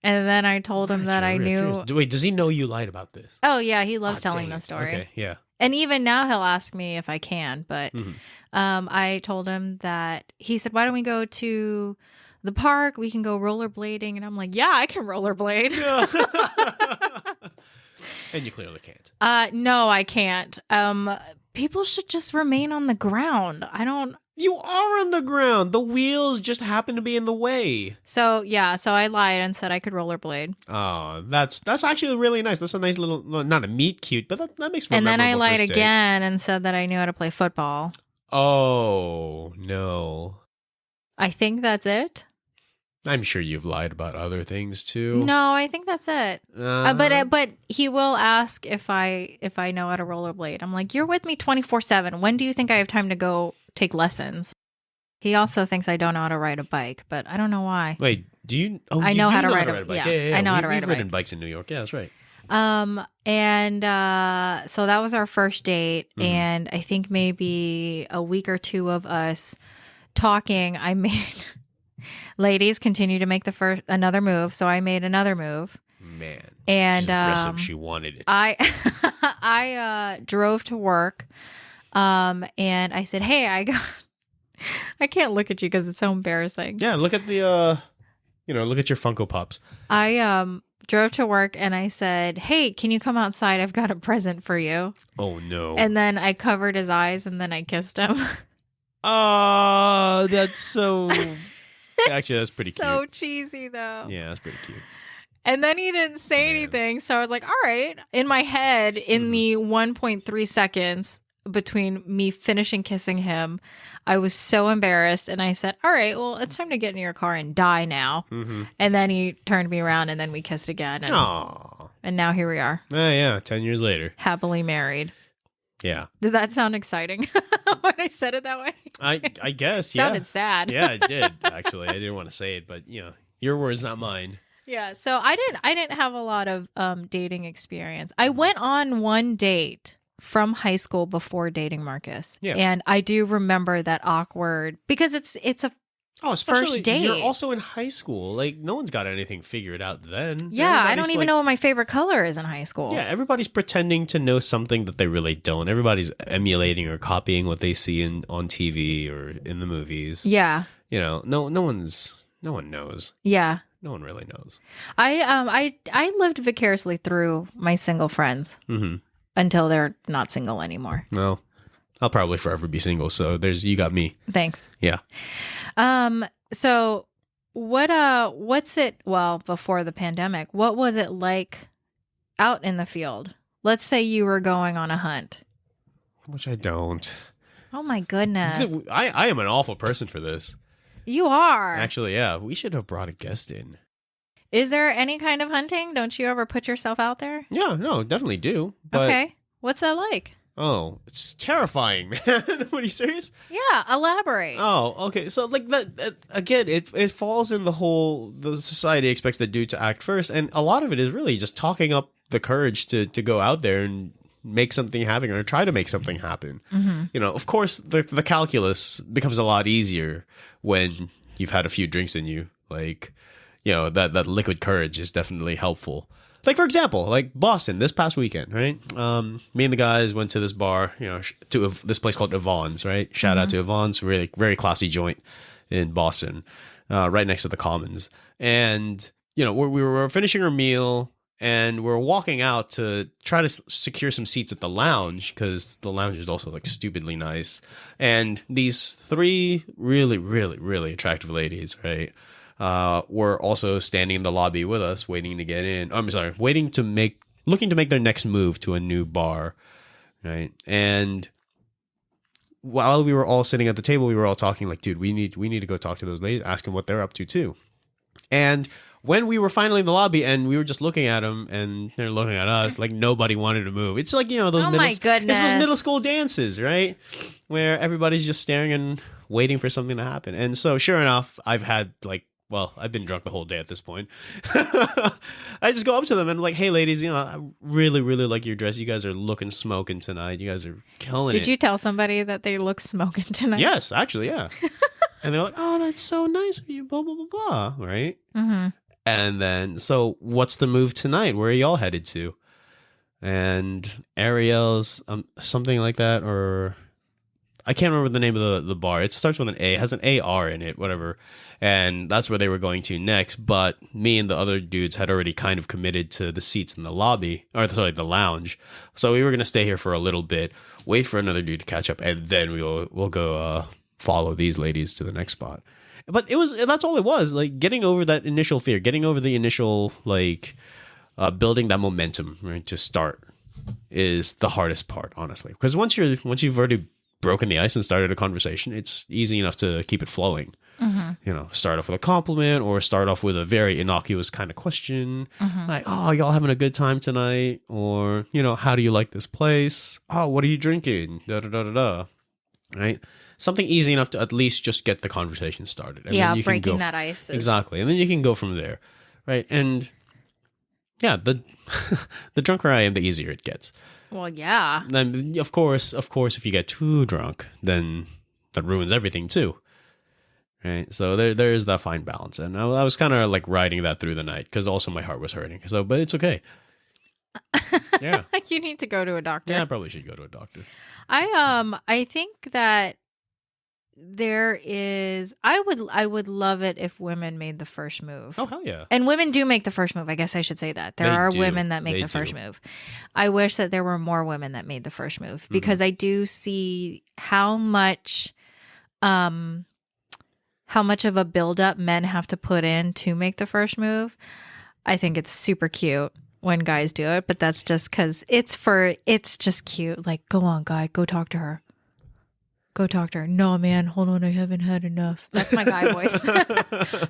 Speaker 2: then I told him that I knew.
Speaker 1: Wait, does he know you lied about this?
Speaker 2: Oh yeah, he loves
Speaker 1: Ah,
Speaker 2: telling
Speaker 1: dang
Speaker 2: the
Speaker 1: it.
Speaker 2: story.
Speaker 1: Okay, yeah.
Speaker 2: And even now he'll ask me if I can, but I told him that he said, "Why don't we go to the park? We can go rollerblading." And I'm like, "Yeah, I can rollerblade."
Speaker 1: And you clearly can't.
Speaker 2: No, I can't. People should just remain on the ground. I don't.
Speaker 1: You are on the ground. The wheels just happen to be in the way.
Speaker 2: So yeah, so I lied and said I could rollerblade.
Speaker 1: Oh, that's actually really nice. That's a nice little, well, not a meet cute, but that makes for a
Speaker 2: And then I
Speaker 1: memorable
Speaker 2: lied
Speaker 1: first date.
Speaker 2: again and said that I knew how to play football.
Speaker 1: Oh, no.
Speaker 2: I think that's it.
Speaker 1: I'm sure you've lied about other things too.
Speaker 2: No, I think that's it. But he will ask if I know how to rollerblade. I'm like, you're with me 24/7. When do you think I have time to go take lessons? He also thinks I don't know how to ride a bike, but I don't know why.
Speaker 1: Wait, do you? Oh,
Speaker 2: I
Speaker 1: you
Speaker 2: know
Speaker 1: do
Speaker 2: how to
Speaker 1: know
Speaker 2: ride
Speaker 1: how
Speaker 2: a
Speaker 1: to ride a bike.
Speaker 2: yeah, I know how to ride a
Speaker 1: We've ridden
Speaker 2: bike.
Speaker 1: bikes in New York. Yeah, that's right.
Speaker 2: So that was our first date, and I think maybe a week or two of us talking, I made ladies continue to make another move, so I made another move.
Speaker 1: Man,
Speaker 2: And
Speaker 1: she's aggressive. She wanted it.
Speaker 2: I drove to work, and I said, "Hey, I can't look at you because it's so embarrassing."
Speaker 1: Yeah, look at the look at your Funko Pops.
Speaker 2: I drove to work and I said, "Hey, can you come outside? I've got a present for you."
Speaker 1: Oh no.
Speaker 2: And then I covered his eyes and then I kissed him.
Speaker 1: Oh, that's so. Actually, that's pretty
Speaker 2: So
Speaker 1: cute.
Speaker 2: cheesy though.
Speaker 1: Yeah, that's pretty cute.
Speaker 2: And then he didn't say anything. So I was like, all right. In my head, in the 1.3 seconds between me finishing kissing him, I was so embarrassed. And I said, all right, well, it's time to get in your car and die now. And then he turned me around and then we kissed again. And now here we are.
Speaker 1: Yeah, 10 years later.
Speaker 2: Happily married.
Speaker 1: Yeah.
Speaker 2: Did that sound exciting when I said it that way?
Speaker 1: I guess, yeah.
Speaker 2: Sounded sad.
Speaker 1: Yeah, it did, actually. I didn't want to say it, but, your words, not mine.
Speaker 2: Yeah, so I didn't have a lot of dating experience. I went on one date from high school before dating Marcus.
Speaker 1: Yeah.
Speaker 2: And I do remember that awkward because it's a
Speaker 1: especially
Speaker 2: first date.
Speaker 1: You're also in high school. Like, no one's got anything figured out then.
Speaker 2: yeah, I
Speaker 1: Everybody's
Speaker 2: don't even know what my favorite color is in high school.
Speaker 1: Yeah, everybody's pretending to know something that they really don't. Everybody's emulating or copying what they see on TV or in the movies.
Speaker 2: Yeah.
Speaker 1: No one knows.
Speaker 2: Yeah.
Speaker 1: No one really knows.
Speaker 2: I lived vicariously through my single friends until they're not single anymore.
Speaker 1: Well, I'll probably forever be single, so you got me.
Speaker 2: Thanks.
Speaker 1: Yeah.
Speaker 2: So what's it, well, before the pandemic, what was it like out in the field? Let's say you were going on a hunt.
Speaker 1: Which I don't.
Speaker 2: Oh my goodness.
Speaker 1: I am an awful person for this.
Speaker 2: You are.
Speaker 1: Actually, yeah, we should have brought a guest in.
Speaker 2: Is there any kind of hunting? Don't you ever put yourself out there?
Speaker 1: Yeah, no, definitely do. But,
Speaker 2: Okay. What's that like?
Speaker 1: oh, it's terrifying, man. Are you serious?
Speaker 2: Yeah, elaborate.
Speaker 1: Oh, okay. So like that again, it falls in the society expects the dude to act first, and a lot of it is really just talking up the courage to go out there and make something happen or try to make something happen. You know, of course, the calculus becomes a lot easier when you've had a few drinks in you. Like, you know, that liquid courage is definitely helpful. Like, for example, like Boston this past weekend, right? Me and the guys went to this bar, you know, to this place called Yvonne's, right? Shout out to Yvonne's, really very classy joint in Boston, right next to the Commons. And, you know, we were finishing our meal and we're walking out to try to secure some seats at the lounge because the lounge is also like stupidly nice. And these three really, really, really attractive ladies, right? Were also standing in the lobby with us, waiting to get in. I'm sorry, looking to make their next move to a new bar, right? And while we were all sitting at the table, we were all talking like, dude, we need to go talk to those ladies, ask them what they're up to too. And when we were finally in the lobby and we were just looking at them and they're looking at us, like nobody wanted to move. It's like, you know, it's those middle school dances, right? Where everybody's just staring and waiting for something to happen. And so sure enough, I've been drunk the whole day at this point. I just go up to them and I'm like, hey, ladies, you know, I really, really like your dress. You guys are looking smoking tonight. You guys are killing it.
Speaker 2: Did you tell somebody that they look smoking tonight?
Speaker 1: Yes, actually, yeah. And they're like, oh, that's so nice of you, blah, blah, blah, blah, right?
Speaker 2: Mm-hmm.
Speaker 1: And then, so what's the move tonight? Where are y'all headed to? And Ariel's, something like that, or I can't remember the name of the bar. It starts with an A, has an AR in it, whatever. And that's where they were going to next. But me and the other dudes had already kind of committed to the seats in the lobby, or sorry, the lounge. So we were going to stay here for a little bit, wait for another dude to catch up, and then we'll go follow these ladies to the next spot. But that's all it was, like getting over that initial fear, getting over the initial, like, building that momentum, right, to start is the hardest part, honestly. Because once you've already broken the ice and started a conversation, it's easy enough to keep it flowing. Mm-hmm. You know, start off with a compliment or start off with a very innocuous kind of question. Mm-hmm. Like, oh, y'all having a good time tonight? Or, you know, how do you like this place? Oh, what are you drinking? Da da da da da. Right? Something easy enough to at least just get the conversation started. And
Speaker 2: yeah,
Speaker 1: then you
Speaker 2: breaking that ice.
Speaker 1: Exactly. And then you can go from there. Right? And yeah, the drunker I am, the easier it gets.
Speaker 2: Well, yeah.
Speaker 1: And of course, if you get too drunk, then that ruins everything too. Right? So there is that fine balance. And I was kind of like riding that through the night because also my heart was hurting. So, but it's okay. Yeah.
Speaker 2: You need to go to a doctor.
Speaker 1: Yeah, I probably should go to a doctor.
Speaker 2: I think that I would love it if women made the first move.
Speaker 1: Oh, hell yeah.
Speaker 2: And women do make the first move. I guess I should say that. There are women that make the first move. I wish that there were more women that made the first move because I do see how much of a buildup men have to put in to make the first move. I think it's super cute when guys do it, but that's just because it's just cute. Like, go on, guy, go talk to her. Go talk to her. No, man, hold on. I haven't had enough. That's my guy voice.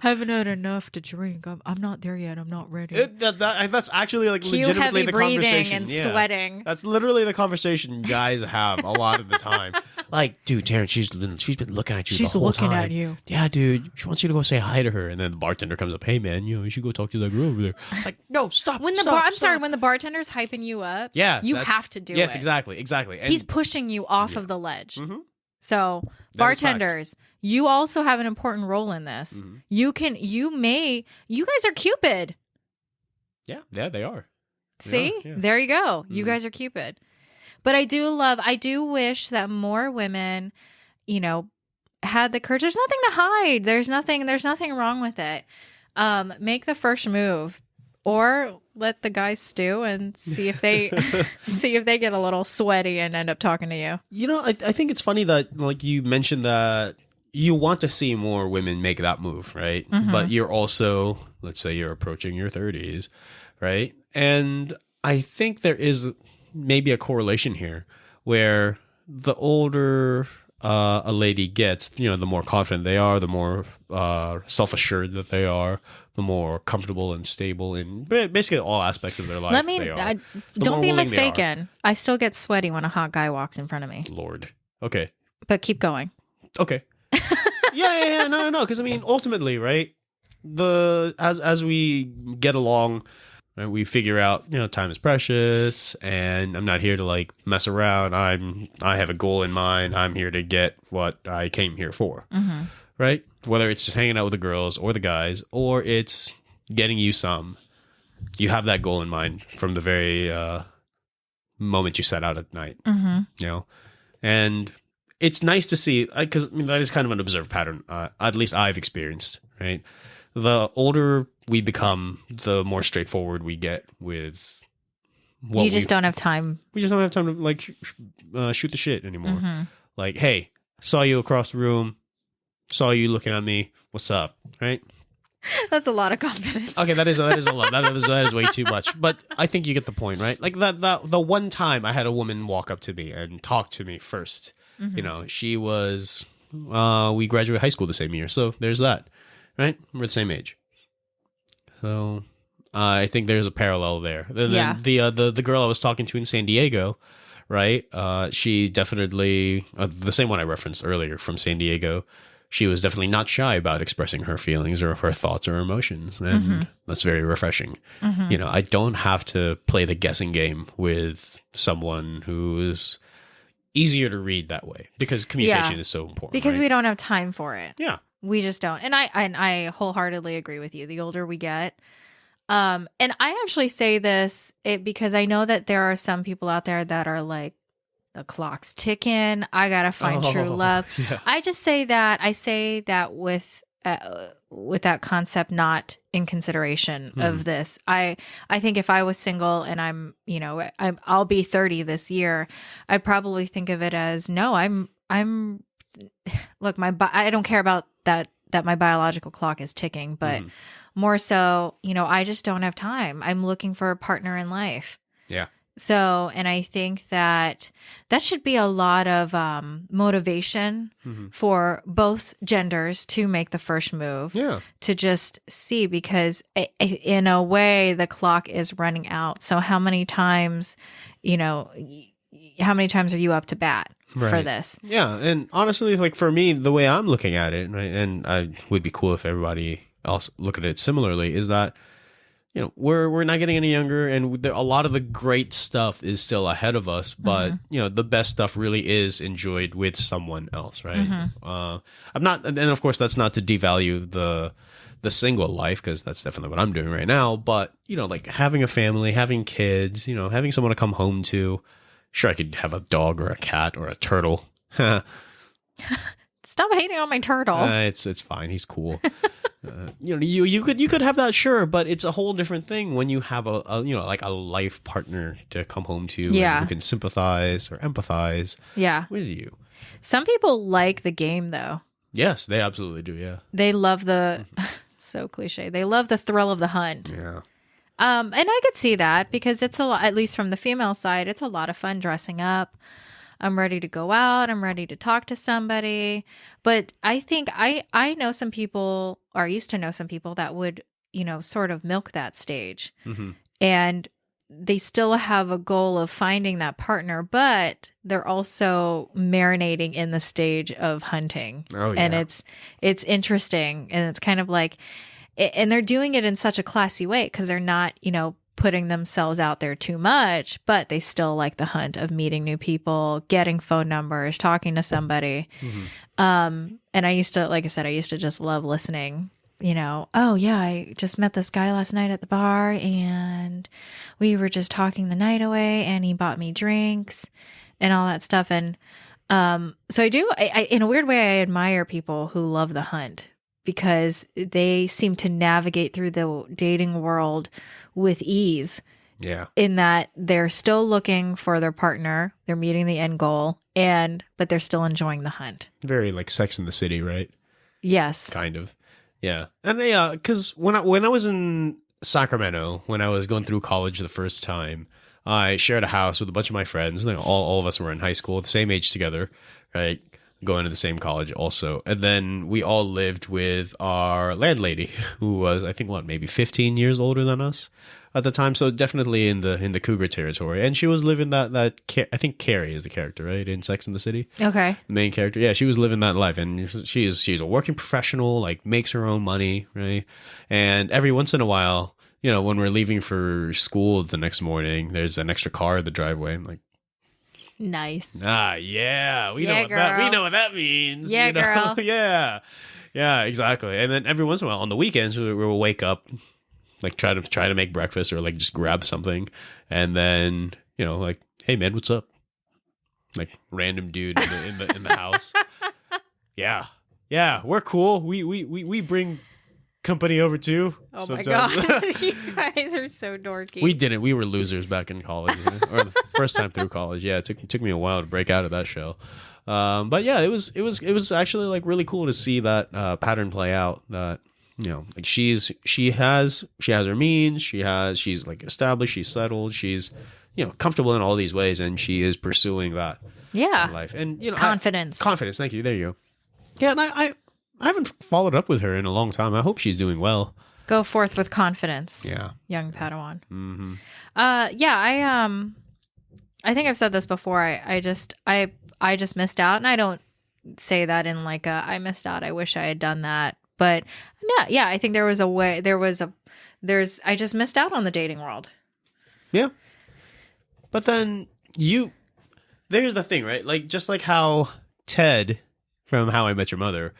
Speaker 2: Haven't had enough to drink. I'm not there yet. I'm not ready.
Speaker 1: That's actually like
Speaker 2: Cue
Speaker 1: legitimately
Speaker 2: heavy
Speaker 1: the
Speaker 2: breathing
Speaker 1: conversation.
Speaker 2: and
Speaker 1: yeah.
Speaker 2: sweating.
Speaker 1: That's literally the conversation guys have a lot of the time. Like, dude, Taryn, she's been looking at you the whole time.
Speaker 2: She's looking at you.
Speaker 1: Yeah, dude. She wants you to go say hi to her. And then the bartender comes up, hey, man, you should go talk to that girl over there. Like, no, stop.
Speaker 2: When the bartender's hyping you up,
Speaker 1: yeah,
Speaker 2: you have to do it.
Speaker 1: Yes, exactly. And
Speaker 2: he's pushing you off of the ledge.
Speaker 1: Mm-hmm.
Speaker 2: So bartenders, you also have an important role in this. Mm-hmm. You guys are Cupid.
Speaker 1: Yeah, they are.
Speaker 2: See, there you go. Mm-hmm. You guys are Cupid. But I do wish that more women, you know, had the courage. There's nothing to hide. There's nothing wrong with it. Make the first move. Or let the guys stew and see if they get a little sweaty and end up talking to you.
Speaker 1: You know, I think it's funny that like you mentioned that you want to see more women make that move, right? Mm-hmm. But you're also, let's say you're approaching your 30s, right? And I think there is maybe a correlation here where the older a lady gets, the more confident they are, the more self-assured that they are, the more comfortable and stable in basically all aspects of their life. they are,
Speaker 2: don't be mistaken. I still get sweaty when a hot guy walks in front of me.
Speaker 1: Lord. Okay.
Speaker 2: But keep going.
Speaker 1: Okay. Yeah. No. Because ultimately, right? As we get along, right, we figure out, time is precious, and I'm not here to like mess around. I have a goal in mind. I'm here to get what I came here for, right? Whether it's just hanging out with the girls or the guys, or it's getting you some. You have that goal in mind from the very moment you set out at night, and it's nice to see, because that is kind of an observed pattern. At least I've experienced, right? The older we become, the more straightforward we get with what
Speaker 2: you just don't have time.
Speaker 1: We just don't have time to like shoot the shit anymore. Like, hey, saw you across the room, saw you looking at me. What's up? Right?
Speaker 2: That's a lot of confidence.
Speaker 1: Okay, that is a lot. That is way too much. But I think you get the point, right? Like the one time I had a woman walk up to me and talk to me first. She was we graduated high school the same year, so there's that. Right? We're the same age. So I think there's a parallel there.
Speaker 2: Yeah.
Speaker 1: The girl I was talking to in San Diego, right? She definitely, the same one I referenced earlier from San Diego, she was definitely not shy about expressing her feelings or her thoughts or emotions. And that's very refreshing. I don't have to play the guessing game with someone who's easier to read that way, because communication is so important.
Speaker 2: Because
Speaker 1: right?
Speaker 2: we don't have time for it.
Speaker 1: Yeah.
Speaker 2: We just don't. And I wholeheartedly agree with you. The older we get, and I actually say this because I know that there are some people out there that are like, the clock's ticking. I gotta find true love.
Speaker 1: Yeah.
Speaker 2: I say that with that concept not in consideration of this. I think if I was single and I'll be 30 this year, I'd probably think of it as, no, I'm look, I don't care about that my biological clock is ticking, but more so, I just don't have time. I'm looking for a partner in life.
Speaker 1: Yeah.
Speaker 2: So, and I think that should be a lot of motivation for both genders to make the first move. Yeah. To just see, because in a way the clock is running out. So how many times are you up to bat for this? Yeah.
Speaker 1: And honestly, like for me, the way I'm looking at it, right, and I would be cool if everybody else look at it similarly, is that we're not getting any younger, and a lot of the great stuff is still ahead of us. But the best stuff really is enjoyed with someone else, right? I'm not, and of course that's not to devalue the single life, because that's definitely what I'm doing right now. But like having a family, having kids, having someone to come home to. Sure, I could have a dog or a cat or a turtle.
Speaker 2: Stop hating on my turtle.
Speaker 1: It's fine. He's cool. You could have that, sure, but it's a whole different thing when you have a life partner to come home to,
Speaker 2: yeah,
Speaker 1: who can sympathize or empathize, with you.
Speaker 2: Some people like the game, though.
Speaker 1: Yes, they absolutely do. Yeah,
Speaker 2: they love the so cliche. They love the thrill of the hunt.
Speaker 1: Yeah.
Speaker 2: And I could see that, because it's a lot, at least from the female side, it's a lot of fun dressing up. I'm ready to go out. I'm ready to talk to somebody. But I think I know some people, or used to know some people, that would, sort of milk that stage. And they still have a goal of finding that partner, but they're also marinating in the stage of hunting.
Speaker 1: Oh, yeah.
Speaker 2: And it's interesting. And it's kind of like, and they're doing it in such a classy way, because they're not, putting themselves out there too much, but they still like the hunt of meeting new people, getting phone numbers, talking to somebody. And I used to just love listening, oh yeah, I just met this guy last night at the bar and we were just talking the night away and he bought me drinks and all that stuff. And so I in a weird way, I admire people who love the hunt, because they seem to navigate through the dating world with ease.
Speaker 1: Yeah.
Speaker 2: In that they're still looking for their partner, they're meeting the end goal, but they're still enjoying the hunt.
Speaker 1: Very like Sex in the City, right?
Speaker 2: Yes.
Speaker 1: Kind of. Yeah. And because when I was in Sacramento, when I was going through college the first time, I shared a house with a bunch of my friends. All of us were in high school at the same age together, right? going to the same college also. And then we all lived with our landlady, who was, I think, maybe 15 years older than us at the time. So definitely in the cougar territory. And she was living I think Carrie is the character, right? In Sex and the City.
Speaker 2: Okay.
Speaker 1: The main character. Yeah, she was living that life. And she's a working professional, like makes her own money, right? And every once in a while, when we're leaving for school the next morning, there's an extra car in the driveway. I'm like,
Speaker 2: nice.
Speaker 1: Yeah. We know what that means.
Speaker 2: Yeah, girl.
Speaker 1: Yeah. Yeah, exactly. And then every once in a while on the weekends, we will wake up, like try to make breakfast or like just grab something. And then, like, hey man, what's up? Like random dude in the house. Yeah. Yeah. We're cool. We bring company over too.
Speaker 2: Oh
Speaker 1: sometimes.
Speaker 2: my God. You guys are so dorky.
Speaker 1: We didn't. We were losers back in college, or the first time through college. Yeah, it took me a while to break out of that shell. But yeah, it was actually like really cool to see that pattern play out. That like she has her means. She's like established. She's settled. She's comfortable in all these ways, and she is pursuing that.
Speaker 2: Yeah.
Speaker 1: In life, and
Speaker 2: confidence.
Speaker 1: Confidence. Thank you. There you go. Yeah, and I haven't followed up with her in a long time. I hope she's doing well.
Speaker 2: Go forth with confidence.
Speaker 1: Yeah.
Speaker 2: Young Padawan.
Speaker 1: Mm-hmm.
Speaker 2: Yeah, I think I've said this before. I just missed out, and I don't say that in like I missed out, I wish I had done that. But no, yeah, I think I just missed out on the dating world.
Speaker 1: Yeah. But then there's the thing, right? Like just like how Ted from How I Met Your Mother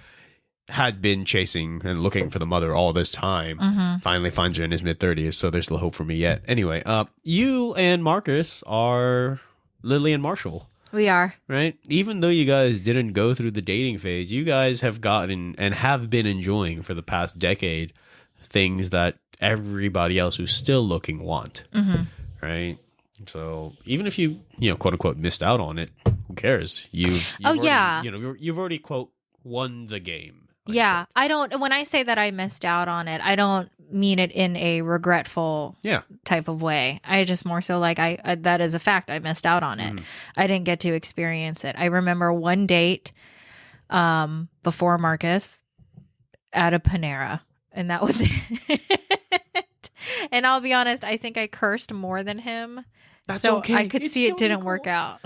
Speaker 1: had been chasing and looking for the mother all this time, finally finds her in his mid-30s, so there's still hope for me yet. Anyway, you and Marcus are Lily and Marshall.
Speaker 2: We are.
Speaker 1: Right? Even though you guys didn't go through the dating phase, you guys have gotten and have been enjoying for the past decade things that everybody else who's still looking want. Right? So even if you quote unquote missed out on it, who cares? You've already quote won the game.
Speaker 2: Yeah, when I say that I missed out on it, I don't mean it in a regretful type of way. I just more so like I that is a fact. I missed out on it. I didn't get to experience it. I remember one date before Marcus at a Panera, and that was it. And I'll be honest, I think I cursed more than him.
Speaker 1: That's
Speaker 2: so
Speaker 1: okay.
Speaker 2: I could
Speaker 1: It's
Speaker 2: see it
Speaker 1: totally
Speaker 2: didn't
Speaker 1: cool.
Speaker 2: work out.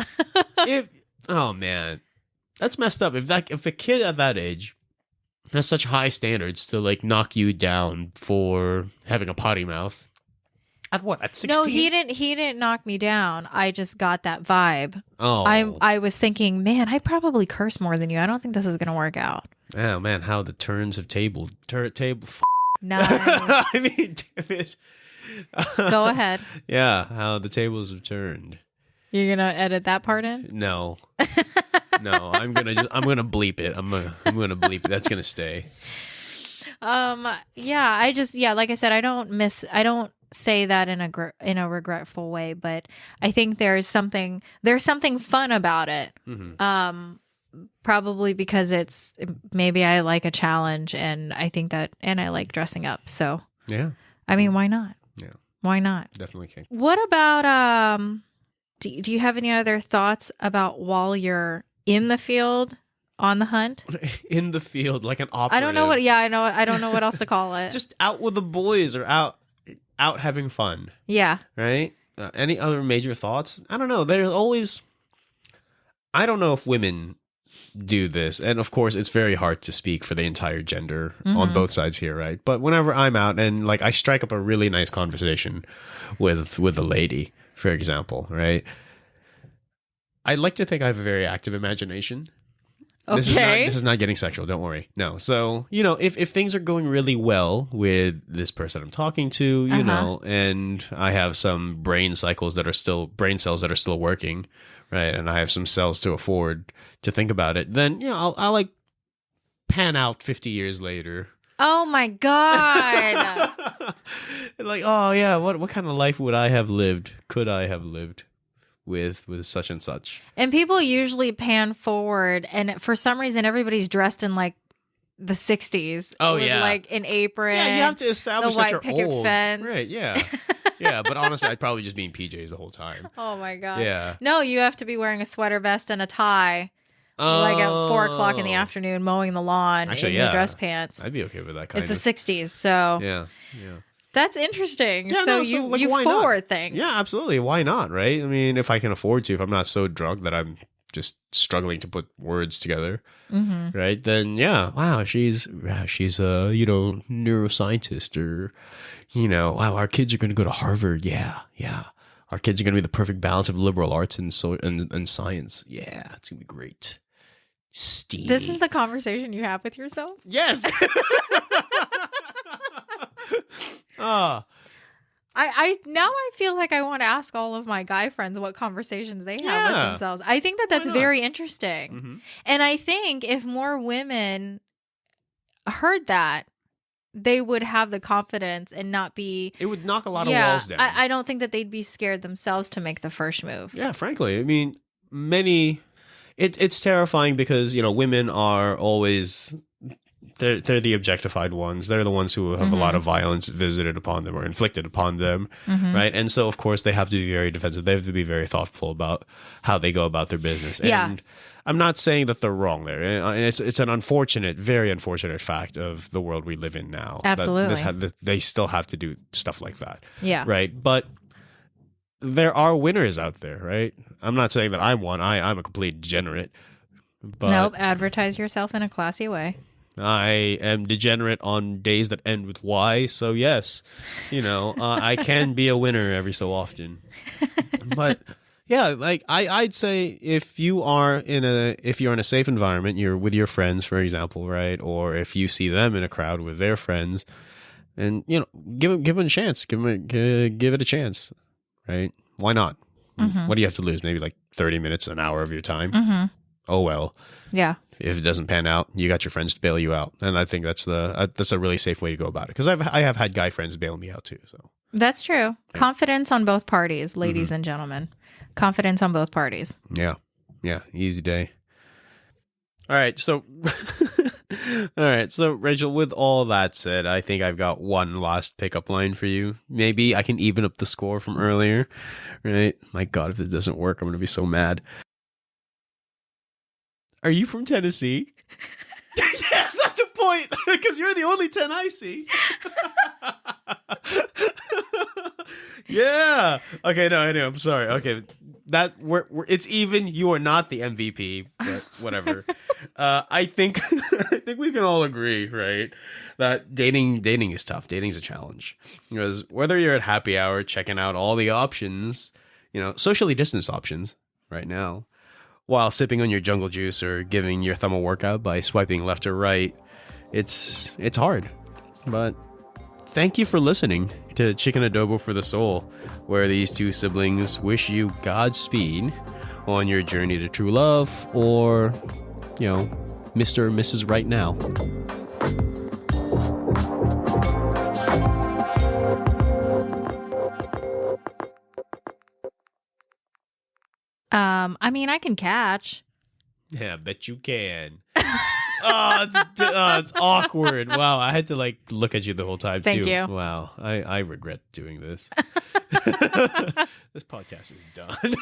Speaker 1: Oh man, that's messed up. If a kid at that age has such high standards to like knock you down for having a potty mouth, at what? At 16?
Speaker 2: No, he didn't knock me down. I just got that vibe.
Speaker 1: Oh,
Speaker 2: I was thinking, man, I probably curse more than you. I don't think this is gonna work out.
Speaker 1: Oh man, how the turns have table.
Speaker 2: Nice.
Speaker 1: I mean,
Speaker 2: Go ahead.
Speaker 1: Yeah, how the tables have turned.
Speaker 2: You're gonna edit that part in?
Speaker 1: No, I'm gonna bleep it. I'm gonna bleep it. That's gonna stay.
Speaker 2: Yeah, like I said, I don't say that in a regretful way, but I think there's something fun about it. Probably because maybe I like a challenge, and I think that, and I like dressing up. So
Speaker 1: yeah,
Speaker 2: I mean, why not?
Speaker 1: Yeah,
Speaker 2: why not?
Speaker 1: Definitely can.
Speaker 2: What about do you have any other thoughts about while you're in the field on the hunt?
Speaker 1: In the field, like an operative.
Speaker 2: I don't know what. Yeah, I know. I don't know what else to call it.
Speaker 1: Just out with the boys or out having fun.
Speaker 2: Yeah.
Speaker 1: Right. Any other major thoughts? I don't know. There's always. I don't know if women do this, and of course it's very hard to speak for the entire gender on both sides here, right? But whenever I'm out and like I strike up a really nice conversation with a lady, for example, right, I like to think I have a very active imagination.
Speaker 2: Okay.
Speaker 1: This is not getting sexual, don't worry. No. So, if things are going really well with this person I'm talking to, and I have some brain cells that are still working, right, and I have some cells to afford to think about it, then I'll like pan out 50 years later.
Speaker 2: Oh my God.
Speaker 1: Like, oh yeah, what kind of life could I have lived with such and such?
Speaker 2: And people usually pan forward, and for some reason everybody's dressed in like the 60s.
Speaker 1: Oh
Speaker 2: with,
Speaker 1: yeah,
Speaker 2: like an apron.
Speaker 1: Yeah, you have to establish
Speaker 2: the
Speaker 1: that
Speaker 2: white
Speaker 1: you're
Speaker 2: picket
Speaker 1: old,
Speaker 2: fence.
Speaker 1: right? Yeah. Yeah, but honestly, I'd probably just be in PJs the whole time.
Speaker 2: Oh my God.
Speaker 1: Yeah.
Speaker 2: No, you have to be wearing a sweater vest and a tie like at 4:00 in the afternoon mowing the lawn in your dress pants.
Speaker 1: I'd be okay with that kind
Speaker 2: it's
Speaker 1: of.
Speaker 2: the 60s, so
Speaker 1: Yeah.
Speaker 2: that's interesting.
Speaker 1: Yeah,
Speaker 2: so
Speaker 1: like,
Speaker 2: you
Speaker 1: why
Speaker 2: forward
Speaker 1: not?
Speaker 2: thing.
Speaker 1: Yeah, absolutely. Why not, right? I mean, if I can afford to, if I'm not so drunk that I'm just struggling to put words together, right? Then yeah, wow, she's a neuroscientist, or wow, our kids are going to go to Harvard. Yeah. Our kids are going to be the perfect balance of liberal arts and science. Yeah, it's going to be great. Steamy.
Speaker 2: This is the conversation you have with yourself?
Speaker 1: Yes.
Speaker 2: I feel like I want to ask all of my guy friends what conversations they have with themselves. I think that's very interesting.
Speaker 1: Mm-hmm.
Speaker 2: And I think if more women heard that, they would have the confidence and not be...
Speaker 1: It would knock a lot of walls down.
Speaker 2: I don't think that they'd be scared themselves to make the first move.
Speaker 1: Yeah, frankly. I mean, it's terrifying because, women are always... They're the objectified ones. They're the ones who have a lot of violence visited upon them or inflicted upon them, right? And so, of course, they have to be very defensive. They have to be very thoughtful about how they go about their business. And I'm not saying that they're wrong there. It's an unfortunate, very unfortunate fact of the world we live in now.
Speaker 2: Absolutely.
Speaker 1: They still have to do stuff like that.
Speaker 2: Yeah.
Speaker 1: Right? But there are winners out there, right? I'm not saying that I'm one. I'm a complete degenerate. But
Speaker 2: nope. Advertise yourself in a classy way.
Speaker 1: I am degenerate on days that end with Y, so yes, I can be a winner every so often. But yeah, like I'd say if you're in a safe environment, you're with your friends, for example, right? Or if you see them in a crowd with their friends, and give them a chance, give it a chance, right? Why not? What do you have to lose? Maybe like 30 minutes, an hour of your time. Oh well.
Speaker 2: Yeah.
Speaker 1: If it doesn't pan out, you got your friends to bail you out, and I think that's a really safe way to go about it. Because I have had guy friends bail me out too. So
Speaker 2: that's true. Confidence on both parties, ladies and gentlemen. Confidence on both parties.
Speaker 1: Yeah, easy day. All right, so Rachel, with all that said, I think I've got one last pickup line for you. Maybe I can even up the score from earlier. Right? My God, if this doesn't work, I'm gonna be so mad. Are you from Tennessee? Yes, that's a point, because you're the only 10 I see. Yeah. Okay, no, I know. I'm sorry. Okay, it's even. You are not the MVP, but whatever. I think we can all agree, right, that dating is tough. Dating's a challenge, because whether you're at happy hour checking out all the options, socially distanced options right now, while sipping on your jungle juice or giving your thumb a workout by swiping left or right, it's hard. But thank you for listening to Chicken Adobo for the Soul, where these two siblings wish you Godspeed on your journey to true love, or, Mr. or Mrs. Right Now.
Speaker 2: I can catch.
Speaker 1: Yeah, I bet you can. It's awkward. Wow, I had to look at you the whole time too.
Speaker 2: Thank you.
Speaker 1: Wow, I regret doing this. This podcast is done.